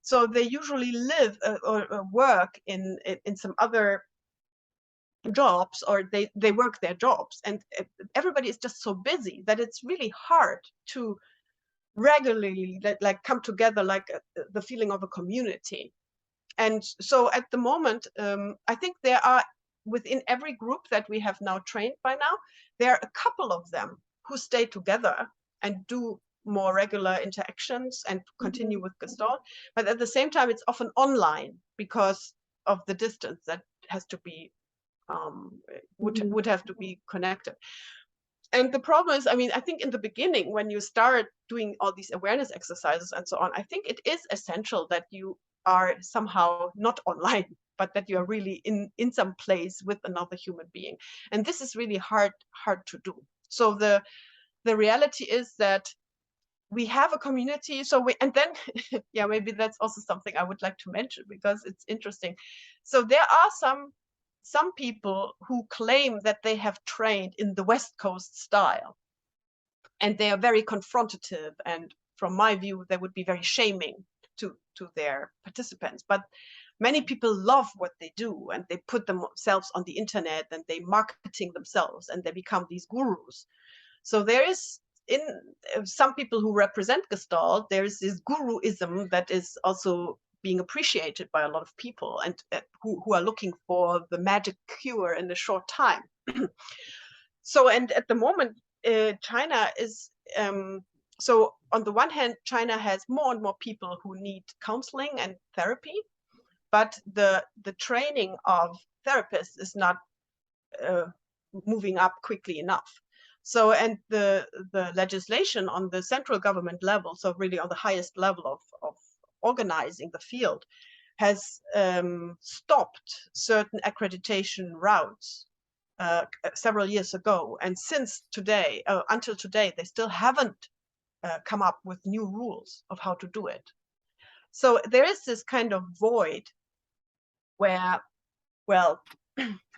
So they usually live or work in some other jobs, or they work their jobs, and everybody is just so busy that it's really hard to regularly like come together, like the feeling of a community. And so at the moment, I think there are, within every group that we have now trained by now, there are a couple of them who stay together and do more regular interactions and continue with Gestalt. But at the same time, it's often online because of the distance that has to be would have to be connected. And the problem is, I mean, I think in the beginning, when you start doing all these awareness exercises and so on, I think it is essential that you are somehow not online, but that you are really in some place with another human being. And this is really hard to do. So the reality is that we have a community. So and then, yeah, maybe that's also something I would like to mention because it's interesting. So there are some people who claim that they have trained in the West Coast style, and they are very confrontative, and from my view they would be very shaming to their participants. But many people love what they do, and they put themselves on the internet, and they marketing themselves, and they become these gurus. So there is, in some people who represent Gestalt, there is this guruism that is also being appreciated by a lot of people, and who are looking for the magic cure in a short time. So, and at the moment, China is, so on the one hand, China has more and more people who need counseling and therapy, but the training of therapists is not moving up quickly enough. So, and the legislation on the central government level, so really on the highest level of organizing the field, has stopped certain accreditation routes several years ago. And since today, until today, they still haven't come up with new rules of how to do it. So there is this kind of void where, well,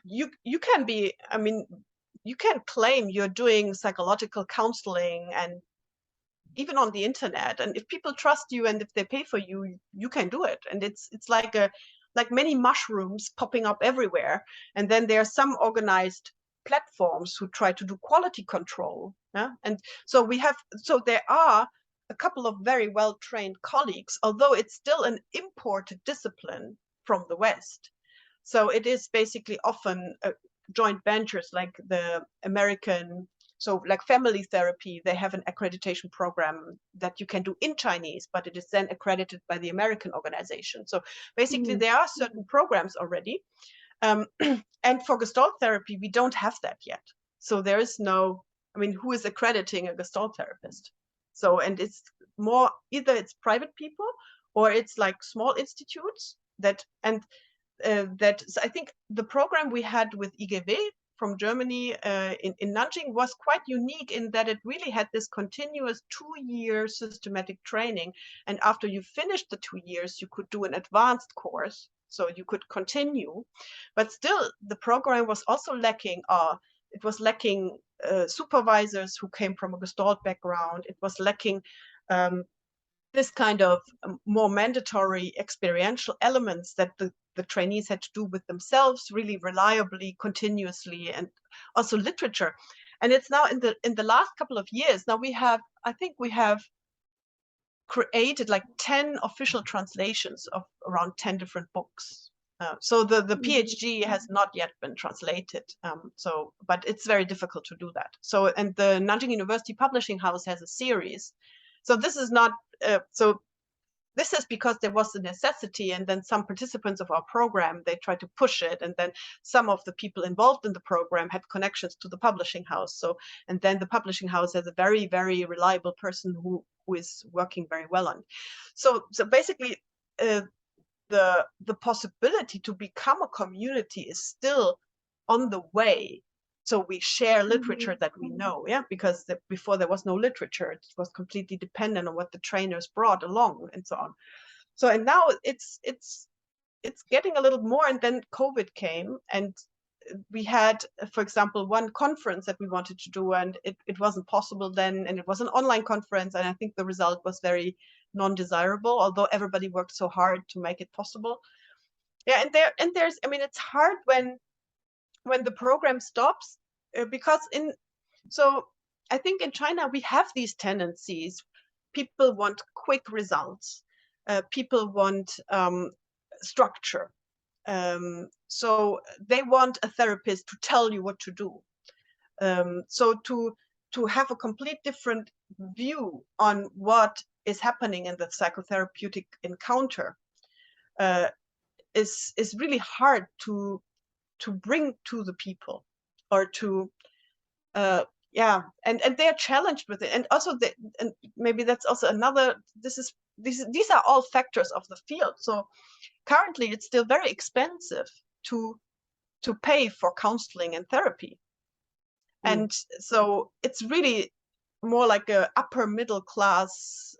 you can be, I mean, you can claim you're doing psychological counseling and even on the internet, and if people trust you and if they pay for you, you can do it. And it's like many mushrooms popping up everywhere. And then there are some organized platforms who try to do quality control. Yeah? And so there are a couple of very well-trained colleagues, although it's still an imported discipline from the West. So it is basically often joint ventures, like the American, so like family therapy, they have an accreditation program that you can do in Chinese, but it is then accredited by the American organization. So basically there are certain programs already. And for Gestalt therapy, we don't have that yet. So there is no, I mean, who is accrediting a Gestalt therapist? So, and it's more, either it's private people or it's like small institutes that, and so I think the program we had with IGW from Germany in Nanjing was quite unique in that it really had this continuous 2-year systematic training. And after you finished the 2 years, you could do an advanced course. So you could continue, but still the program was also lacking, it was lacking supervisors who came from a Gestalt background. It was lacking this kind of more mandatory experiential elements that the trainees had to do with themselves really reliably, continuously, and also literature. And it's now in the last couple of years, now I think we have created like 10 official translations of around 10 different books. So the PhD has not yet been translated. But it's very difficult to do that. So, and the Nanjing University Publishing House has a series. So this is not, this is because there was a necessity, and then some participants of our program, they tried to push it, and then some of the people involved in the program had connections to the publishing house. So, and then the publishing house has a very, very reliable person who is working very well on. So basically, the possibility to become a community is still on the way. So we share literature that we know, yeah, because before there was no literature, it was completely dependent on what the trainers brought along and so on. So, and now it's getting a little more, and then COVID came, and we had, for example, one conference that we wanted to do, and it wasn't possible then, and it was an online conference, and I think the result was very non-desirable, although everybody worked so hard to make it possible. Yeah, and there's, I mean, it's hard when the program stops, because so I think in China we have these tendencies. People want quick results. People want structure. So they want a therapist to tell you what to do. So to have a complete different view on what is happening in the psychotherapeutic encounter is really hard to bring to the people, or to yeah, and they're challenged with it. And also and maybe that's also another, these are all factors of the field. So currently it's still very expensive to pay for counseling and therapy. And so it's really more like a upper middle class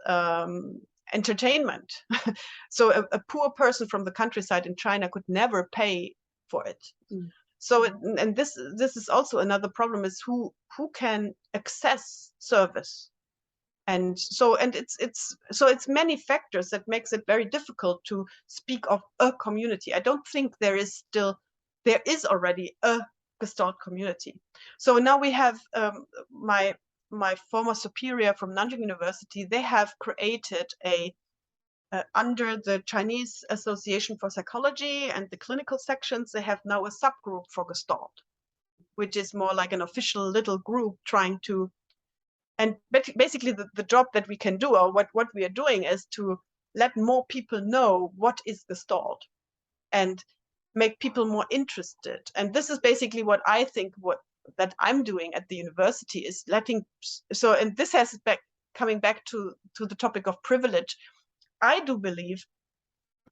entertainment. So a poor person from the countryside in China could never pay for it. So and this is also another problem, is who can access service. And so, and it's many factors that makes it very difficult to speak of a community. I don't think there is already a Gestalt community. So now we have my former superior from Nanjing University. They have created under the Chinese Association for Psychology and the clinical sections, they have now a subgroup for Gestalt. which is more like an official little group trying to, and basically the job that we can do, or what we are doing, is to let more people know what is Gestalt and make people more interested. And this is basically what I think that I'm doing at the university, is letting, so, and this has coming back to the topic of privilege. I do believe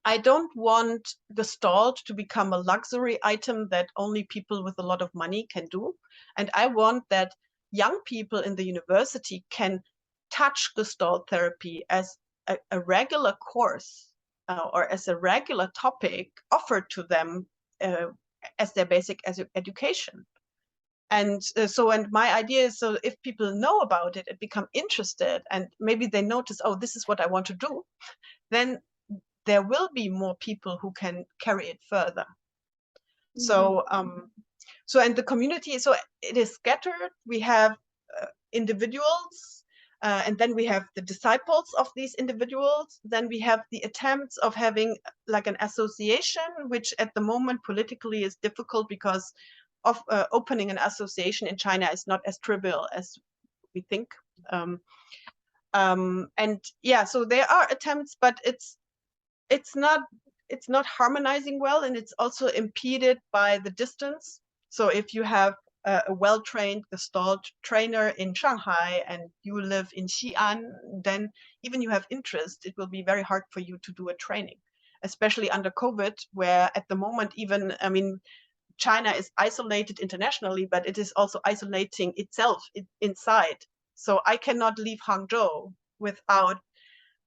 I don't want Gestalt to become a luxury item that only people with a lot of money can do. And I want that young people in the university can touch Gestalt therapy as a regular course, or as a regular topic offered to them as their basic education. And and my idea is, so if people know about it and become interested, and maybe they notice, oh, this is what I want to do, then there will be more people who can carry it further. So, so, and the community, so it is scattered. We have individuals, and then we have the disciples of these individuals. Then we have the attempts of having like an association, which at the moment politically is difficult because of opening an association in China is not as trivial as we think. And yeah, so there are attempts, but it's not harmonizing well, and it's also impeded by the distance. So if you have a well-trained Gestalt trainer in Shanghai and you live in Xi'an, then even you have interest, it will be very hard for you to do a training, especially under COVID, where at the moment, even, I mean, China is isolated internationally, but it is also isolating itself inside. So I cannot leave Hangzhou without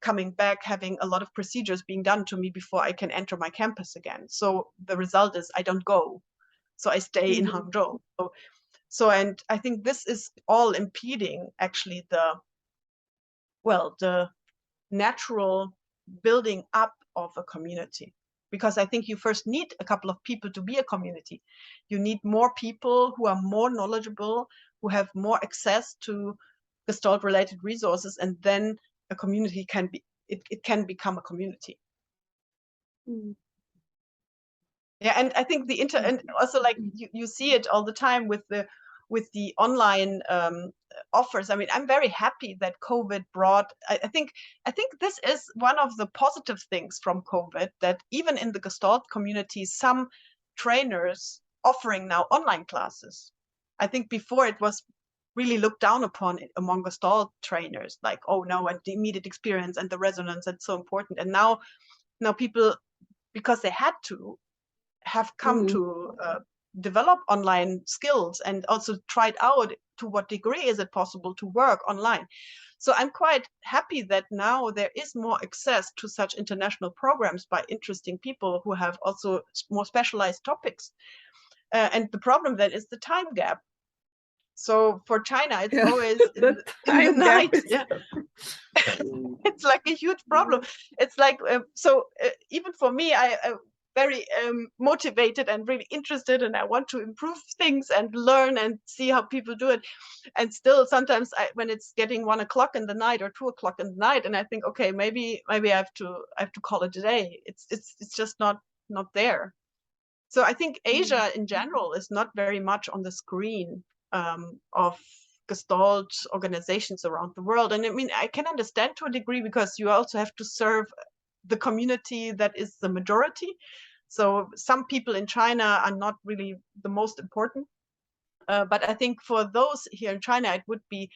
coming back, having a lot of procedures being done to me before I can enter my campus again. So the result is I don't go. So I stay in Hangzhou. So, and I think this is all impeding actually the natural building up of a community. Because I think you first need a couple of people to be a community. You need more people who are more knowledgeable, who have more access to Gestalt related resources, and then a community can be, it can become a community. Yeah, and I think and also like you see it all the time with the online offers. I mean, I'm very happy that COVID brought, I think this is one of the positive things from COVID, that even in the Gestalt community, some trainers offering now online classes. I think before it was really looked down upon it among Gestalt trainers, like, oh no, and the immediate experience and the resonance, and so important. And now people, because they had to, have come to develop online skills, and also tried out to what degree is it possible to work online. So I'm quite happy that now there is more access to such international programs by interesting people who have also more specialized topics. And the problem then is the time gap. So for China, it's always in the night. Yeah. It's like a huge problem. It's like, even for me, I very motivated and really interested, and I want to improve things and learn and see how people do it. And still sometimes when it's getting 1 o'clock in the night or 2 o'clock in the night, and I think, okay, maybe I have to call it a day. It's just not there. So I think Asia in general is not very much on the screen of Gestalt organizations around the world. And I mean, I can understand to a degree, because you also have to serve the community that is the majority. So some people in China are not really the most important. But I think for those here in China, it would be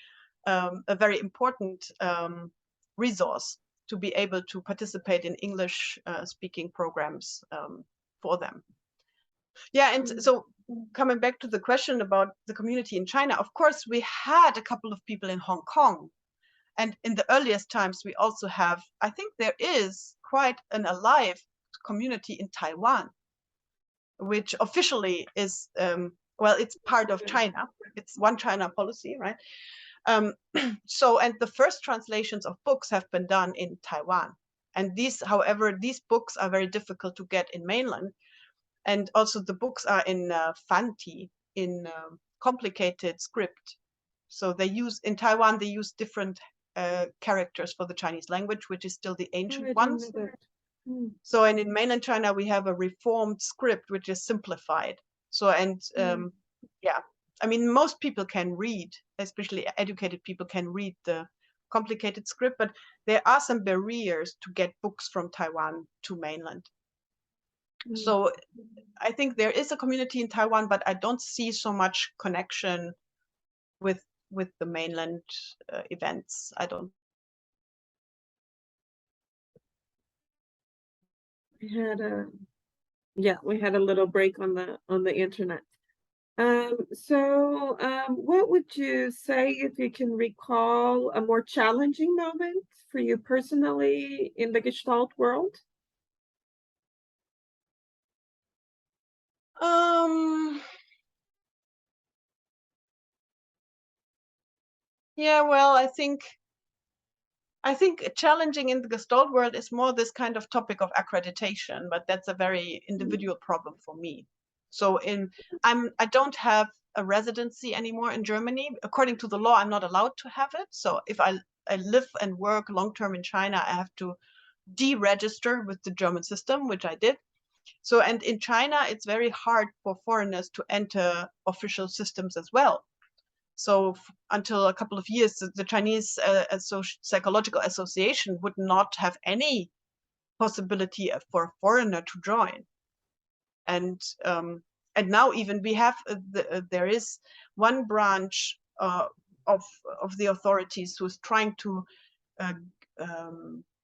a very important resource to be able to participate in English speaking programs for them. Yeah, and so coming back to the question about the community in China, of course, we had a couple of people in Hong Kong. And in the earliest times, we also have, I think there is quite an alive community in Taiwan, which officially is, it's part of China. It's one China policy, right? So, and the first translations of books have been done in Taiwan. And however, these books are very difficult to get in mainland. And also the books are in Fanti, in complicated script. So in Taiwan, they use different characters for the Chinese language, which is still the ancient ones. So, and in mainland China, we have a reformed script, which is simplified. So, and yeah, I mean, most people can read, especially educated people can read the complicated script, but there are some barriers to get books from Taiwan to mainland. So I think there is a community in Taiwan, but I don't see so much connection with the mainland events. I don't. We had a little break on the internet. What would you say, if you can recall, a more challenging moment for you personally in the Gestalt world? Yeah, well, I think challenging in the Gestalt world is more this kind of topic of accreditation, but that's a very individual problem for me. So I don't have a residency anymore in Germany. According to the law, I'm not allowed to have it. So if I live and work long term in China, I have to deregister with the German system, which I did. So, and in China, it's very hard for foreigners to enter official systems as well. So until a couple of years, the Chinese Psychological Association would not have any possibility for a foreigner to join. And now even we have there is one branch of the authorities who is trying to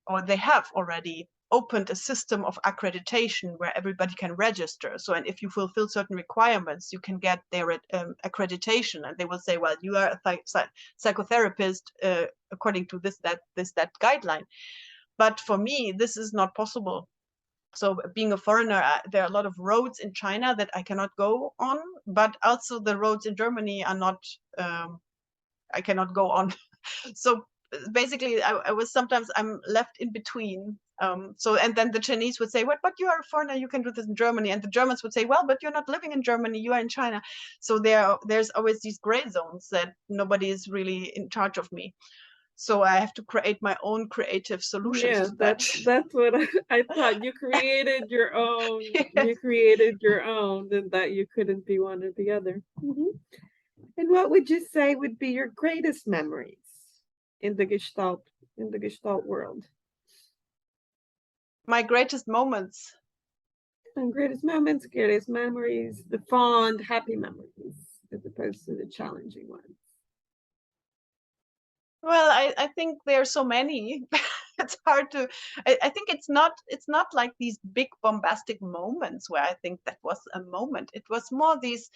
or they have already opened a system of accreditation where everybody can register. So, and if you fulfill certain requirements, you can get their accreditation, and they will say, well, you are a psychotherapist according to that guideline. But for me, this is not possible. So being a foreigner, there are a lot of roads in China that I cannot go on, but also the roads in Germany are not, I cannot go on. So basically I'm left in between. And then the Chinese would say, what, but you are a foreigner, you can do this in Germany. And the Germans would say, well, but you're not living in Germany, you are in China. So there's always these gray zones that nobody is really in charge of me. So I have to create my own creative solutions to that. That's what I thought. You created your own. You created your own, and that you couldn't be one or the other. And what would you say would be your greatest memories in the Gestalt world? My greatest moments. And greatest moments, greatest memories, the fond, happy memories, as opposed to the challenging ones. Well, I think there are so many. It's hard to. I think it's not like these big bombastic moments where I think that was a moment. It was more these.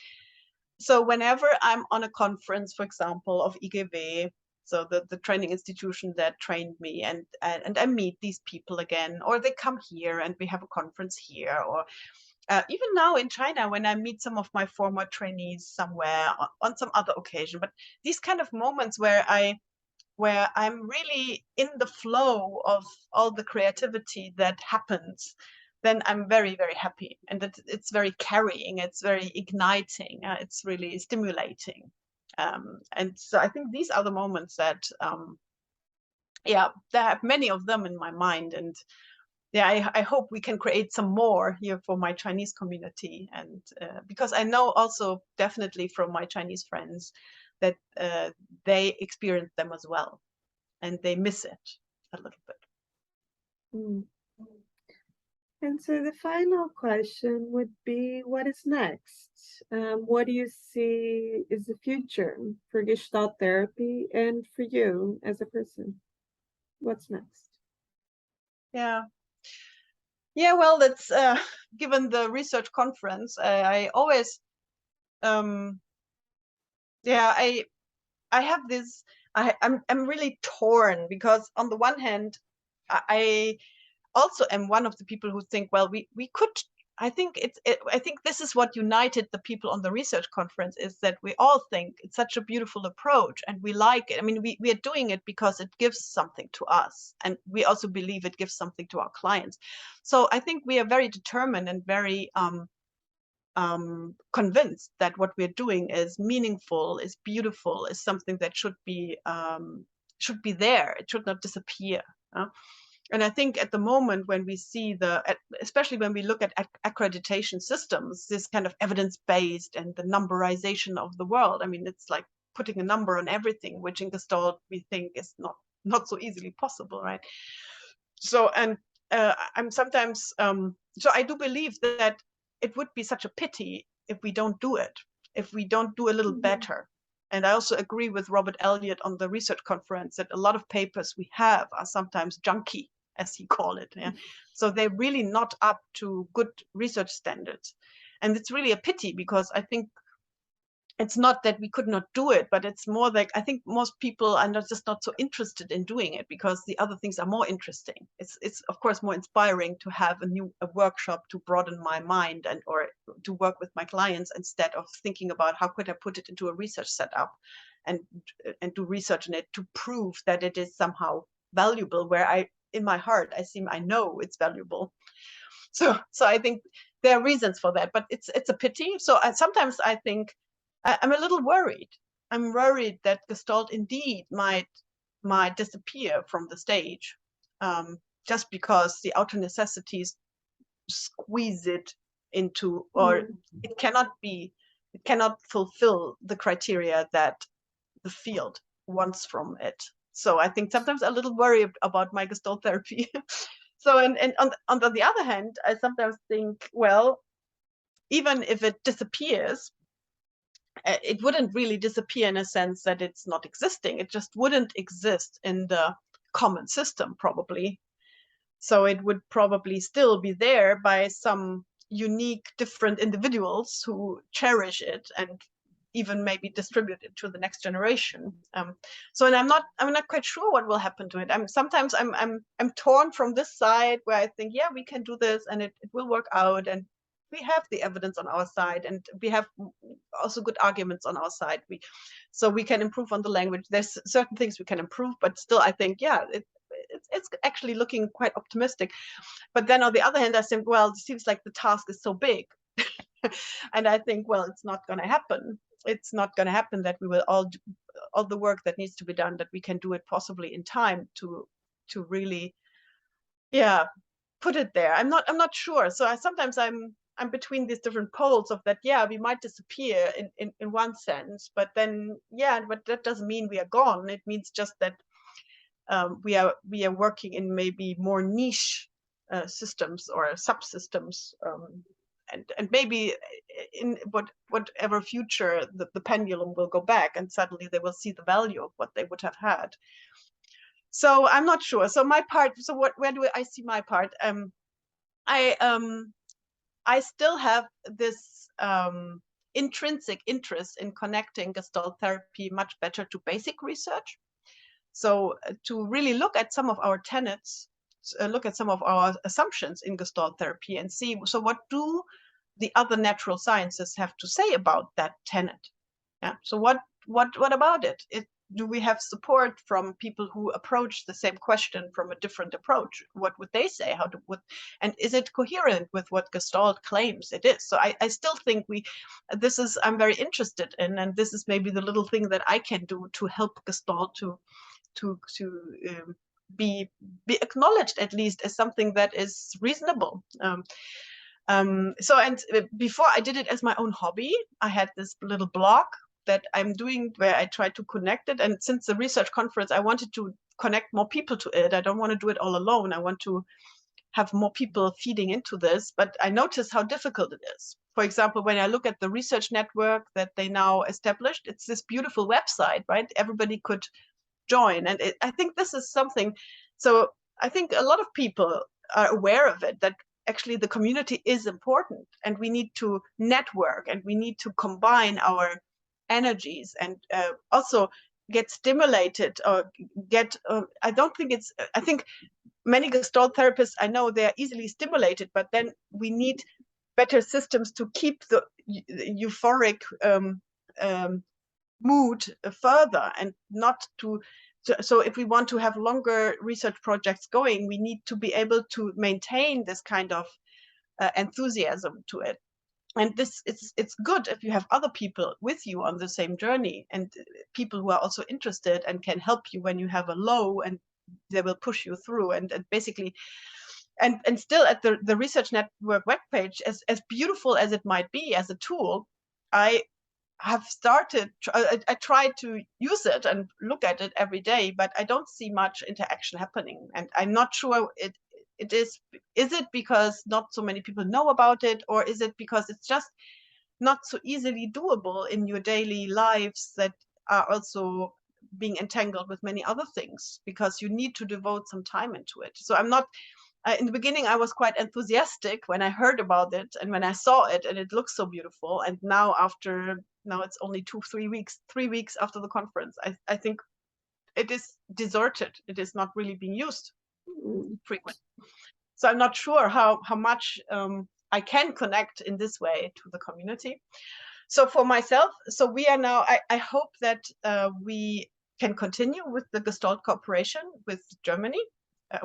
So whenever I'm on a conference, for example, of IGW, so the training institution that trained me, and I meet these people again, or they come here and we have a conference here, or even now in China when I meet some of my former trainees somewhere on some other occasion. But these kind of moments where I'm really in the flow of all the creativity that happens, then I'm very, very happy. And it's very carrying, it's very igniting, it's really stimulating. And so I think these are the moments that, there are many of them in my mind. And yeah, I hope we can create some more here for my Chinese community. And because I know also definitely from my Chinese friends that they experience them as well, and they miss it a little bit. Mm. And so the final question would be, what is next? What do you see is the future for Gestalt therapy and for you as a person? What's next? Yeah. Yeah, well, that's given the research conference, I always, yeah, I have this, I'm really torn, because on the one hand, I also am one of the people who think, well, we could. I think I think this is what united the people on the research conference, is that we all think it's such a beautiful approach and we like it. I mean, we are doing it because it gives something to us, and we also believe it gives something to our clients. So I think we are very determined and very convinced that what we're doing is meaningful, is beautiful, is something that should be there. It should not disappear. And I think at the moment when we see especially when we look at accreditation systems, this kind of evidence-based and the numberization of the world, I mean, it's like putting a number on everything, which in Gestalt we think is not so easily possible, right? So, and I'm sometimes, so I do believe that it would be such a pity if we don't do it, if we don't do a little better. And I also agree with Robert Elliott on the research conference that a lot of papers we have are sometimes junky, as he called it. Yeah? So they're really not up to good research standards. And it's really a pity, because I think it's not that we could not do it, but it's more like I think most people are just not so interested in doing it because the other things are more interesting. It's of course more inspiring to have a workshop to broaden my mind or to work with my clients instead of thinking about how could I put it into a research setup and do research in it to prove that it is somehow valuable, where in my heart I know it's valuable. So I think there are reasons for that, but it's a pity. So sometimes I think I'm a little worried. I'm worried that Gestalt indeed might disappear from the stage, just because the outer necessities squeeze it into, or it cannot fulfill the criteria that the field wants from it. So I think sometimes I'm a little worried about my Gestalt therapy. So and on the other hand, I sometimes think, well, even if it disappears, it wouldn't really disappear in a sense that it's not existing. It just wouldn't exist in the common system, probably. So it would probably still be there by some unique, different individuals who cherish it and even maybe distribute it to the next generation. So, and I'm not quite sure what will happen to it. Sometimes I'm torn from this side where I think, yeah, we can do this and it will work out, and we have the evidence on our side, and we have also good arguments on our side. So we can improve on the language. There's certain things we can improve, but still, I think, yeah, it's actually looking quite optimistic. But then on the other hand, I think, well, it seems like the task is so big. And I think, well, it's not going to happen. It's not going to happen that we will all do all the work that needs to be done, that we can do it possibly in time to really, yeah, put it there. I'm not sure. So sometimes I'm between these different poles of that, yeah, we might disappear in one sense, but then, yeah, but that doesn't mean we are gone. It means just that we are working in maybe more niche systems or subsystems, and maybe in whatever future the pendulum will go back, and suddenly they will see the value of what they would have had. So I'm not sure. So my part. So where do I see my part? I still have this intrinsic interest in connecting Gestalt therapy much better to basic research. So to really look at some of our tenets, look at some of our assumptions in Gestalt therapy and see, so what do the other natural sciences have to say about that tenet? Yeah. So what about it? Do we have support from people who approach the same question from a different approach? What would they say? And is it coherent with what Gestalt claims it is? So I still think I'm very interested in, and this is maybe the little thing that I can do to help Gestalt to be acknowledged, at least, as something that is reasonable. So, and before I did it as my own hobby, I had this little blog that I'm doing where I try to connect it. And since the research conference, I wanted to connect more people to it. I don't want to do it all alone. I want to have more people feeding into this, but I notice how difficult it is. For example, when I look at the research network that they now established, it's this beautiful website, right? Everybody could join. And I think this is something, so I think a lot of people are aware of it, that actually the community is important, and we need to network, and we need to combine our energies, and also get stimulated, or get, I think many Gestalt therapists, I know they're easily stimulated, but then we need better systems to keep the euphoric mood further, and not to, so if we want to have longer research projects going, we need to be able to maintain this kind of enthusiasm to it. And it's good if you have other people with you on the same journey, and people who are also interested and can help you when you have a low, and they will push you through, and basically, and still at the Research Network webpage, as beautiful as it might be as a tool, I have started, I try to use it and look at it every day, but I don't see much interaction happening. And I'm not sure it is it because not so many people know about it, or is it because it's just not so easily doable in your daily lives that are also being entangled with many other things, because you need to devote some time into it. So I'm not, in the beginning, I was quite enthusiastic when I heard about it and when I saw it, and it looks so beautiful. And now it's only 3 weeks after the conference, I think it is deserted. It is not really being used frequently. So I'm not sure how much I can connect in this way to the community. So for myself, so we are now, I hope that we can continue with the Gestalt cooperation with Germany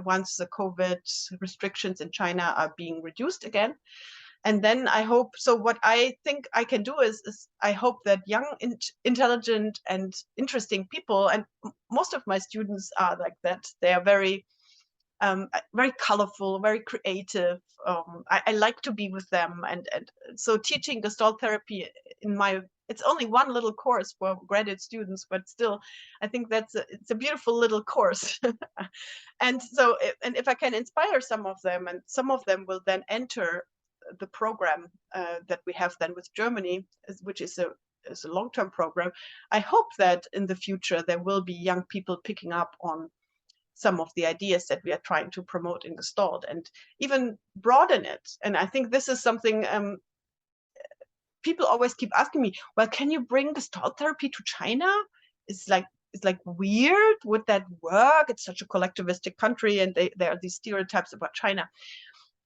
once the COVID restrictions in China are being reduced again. And then I hope, so what I think I can do is I hope that young, intelligent and interesting people, and most of my students are like that, they are very colorful, very creative. I like to be with them, and so teaching Gestalt therapy it's only one little course for graduate students, but still, I think it's a beautiful little course. And so, and if I can inspire some of them, and some of them will then enter the program that we have then with Germany, which is a long-term program. I hope that in the future there will be young people picking up on some of the ideas that we are trying to promote in Gestalt, and even broaden it. And I think this is something people always keep asking me, well, can you bring Gestalt therapy to China? It's like weird. Would that work? It's such a collectivistic country, and there are these stereotypes about China.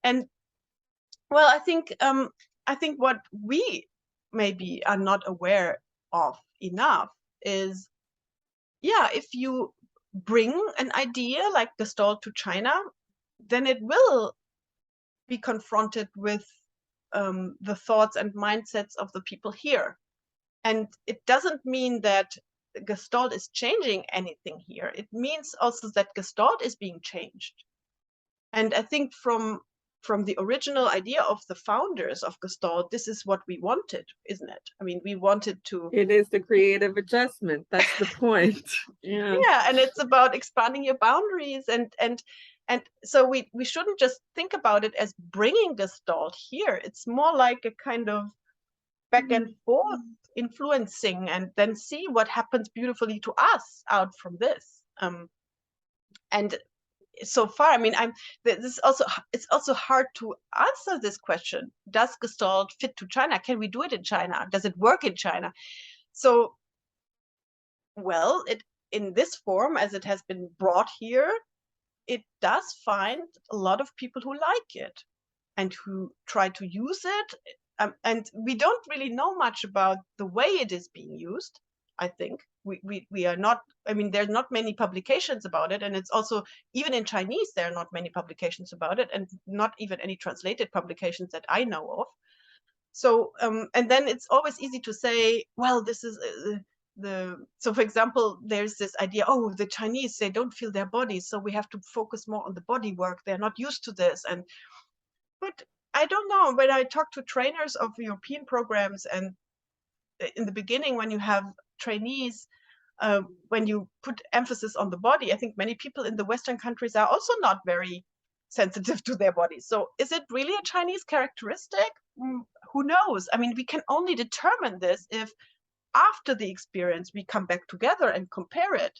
And well, I think what we maybe are not aware of enough is, yeah, if you bring an idea like Gestalt to China, then it will be confronted with the thoughts and mindsets of the people here. And it doesn't mean that Gestalt is changing anything here. It means also that Gestalt is being changed. And I think from the original idea of the founders of Gestalt, this is what we wanted, isn't it? I mean, we wanted to... It is the creative adjustment. That's the point. Yeah. Yeah, and it's about expanding your boundaries, and so we shouldn't just think about it as bringing Gestalt here. It's more like a kind of back and forth influencing, and then see what happens beautifully to us out from this. And so far, I mean, it's also hard to answer this question. Does Gestalt fit to China? Can we do it in China? Does it work in China? So, well, in this form, as it has been brought here, it does find a lot of people who like it and who try to use it. And we don't really know much about the way it is being used. I think we are not, I mean, there's not many publications about it. And it's also, even in Chinese, there are not many publications about it, and not even any translated publications that I know of. So, and then it's always easy to say, well, this is so for example, there's this idea, oh, the Chinese, they don't feel their bodies, so we have to focus more on the body work. They're not used to this. But I don't know, when I talk to trainers of European programs, and in the beginning, when you have trainees, when you put emphasis on the body, I think many people in the Western countries are also not very sensitive to their bodies. So is it really a Chinese characteristic? Who knows? I mean, we can only determine this if after the experience we come back together and compare it.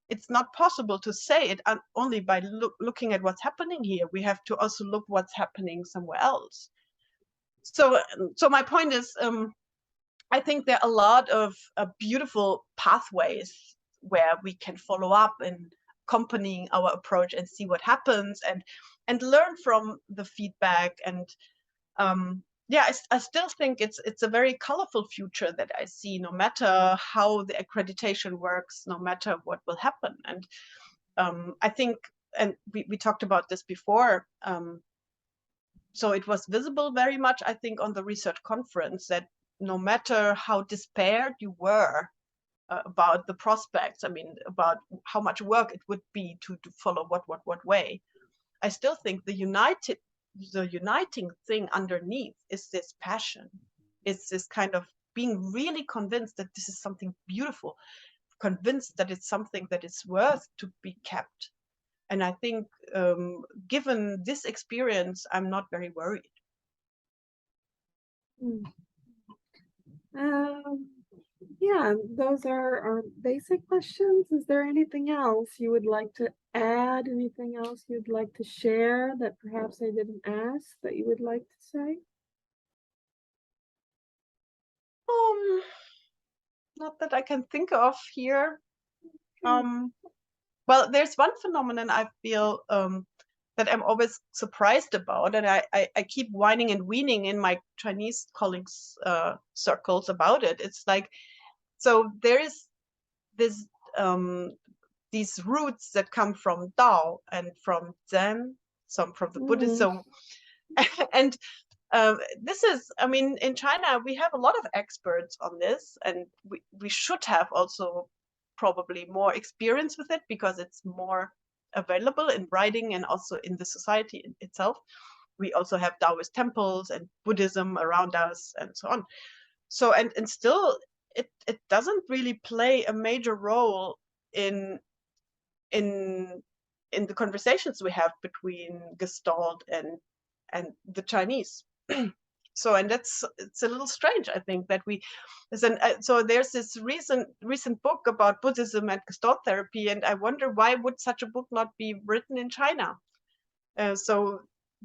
It's not possible to say it only by looking at what's happening here. We have to also look what's happening somewhere else. So my point is, I think there are a lot of beautiful pathways where we can follow up and accompanying our approach and see what happens, and learn from the feedback. And yeah, I still think it's a very colorful future that I see, no matter how the accreditation works, no matter what will happen. And I think, and we talked about this before, so it was visible very much, I think, on the research conference, that no matter how despaired you were about the prospects. I mean, about how much work it would be to follow what way. I still think the uniting thing underneath is this passion. It's this kind of being really convinced that this is something beautiful, convinced that it's something that is worth to be kept. And I think, given this experience, I'm not very worried. Mm. Yeah, those are our basic questions. Is there anything else you would like to add? Anything else you'd like to share that perhaps I didn't ask that you would like to say? Not that I can think of here. Well, there's one phenomenon I feel that I'm always surprised about, and I keep whining and weaning in my Chinese colleagues circles about it. It's like, so there is this these roots that come from Tao and from Zen, some from the Buddhist. So, and this is, I mean, in China, we have a lot of experts on this, and we should have also probably more experience with it because it's more available in writing and also in the society itself. We also have Taoist temples and Buddhism around us and so on. So, and still, it doesn't really play a major role in the conversations we have between Gestalt and the Chinese. So, and it's a little strange, I think, that so there's this recent book about Buddhism and Gestalt therapy, and I wonder why would such a book not be written in China? So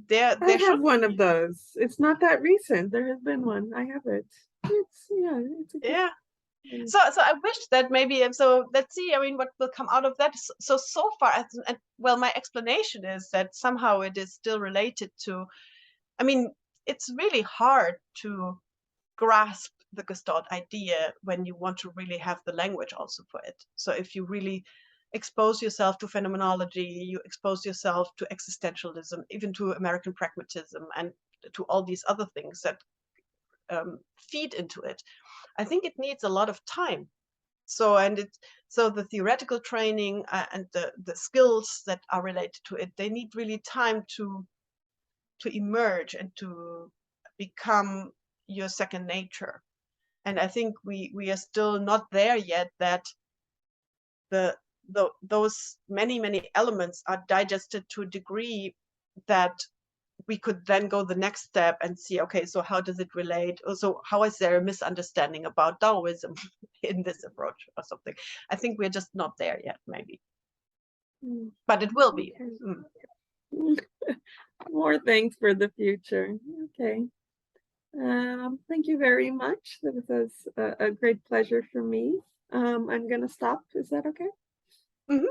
there I should have one be. of those. It's not that recent. There has been one. I have it. It's a good Yeah. one. So I wish that maybe, and so let's see, I mean, what will come out of that. So far, and well, my explanation is that somehow it is still related to, I mean, it's really hard to grasp the Gestalt idea when you want to really have the language also for it. So if you really expose yourself to phenomenology, you expose yourself to existentialism, even to American pragmatism, and to all these other things that feed into it, I think it needs a lot of time. So the theoretical training and the skills that are related to it, they need really time to emerge and to become your second nature. And I think we are still not there yet, that those many elements are digested to a degree that we could then go the next step and see, okay, so how does it relate? Also, how is there a misunderstanding about Taoism in this approach or something? I think we're just not there yet, maybe. But it will be. Okay. More things for the future. Okay. Thank you very much. That was a great pleasure for me. I'm going to stop. Is that okay? Mm-hmm.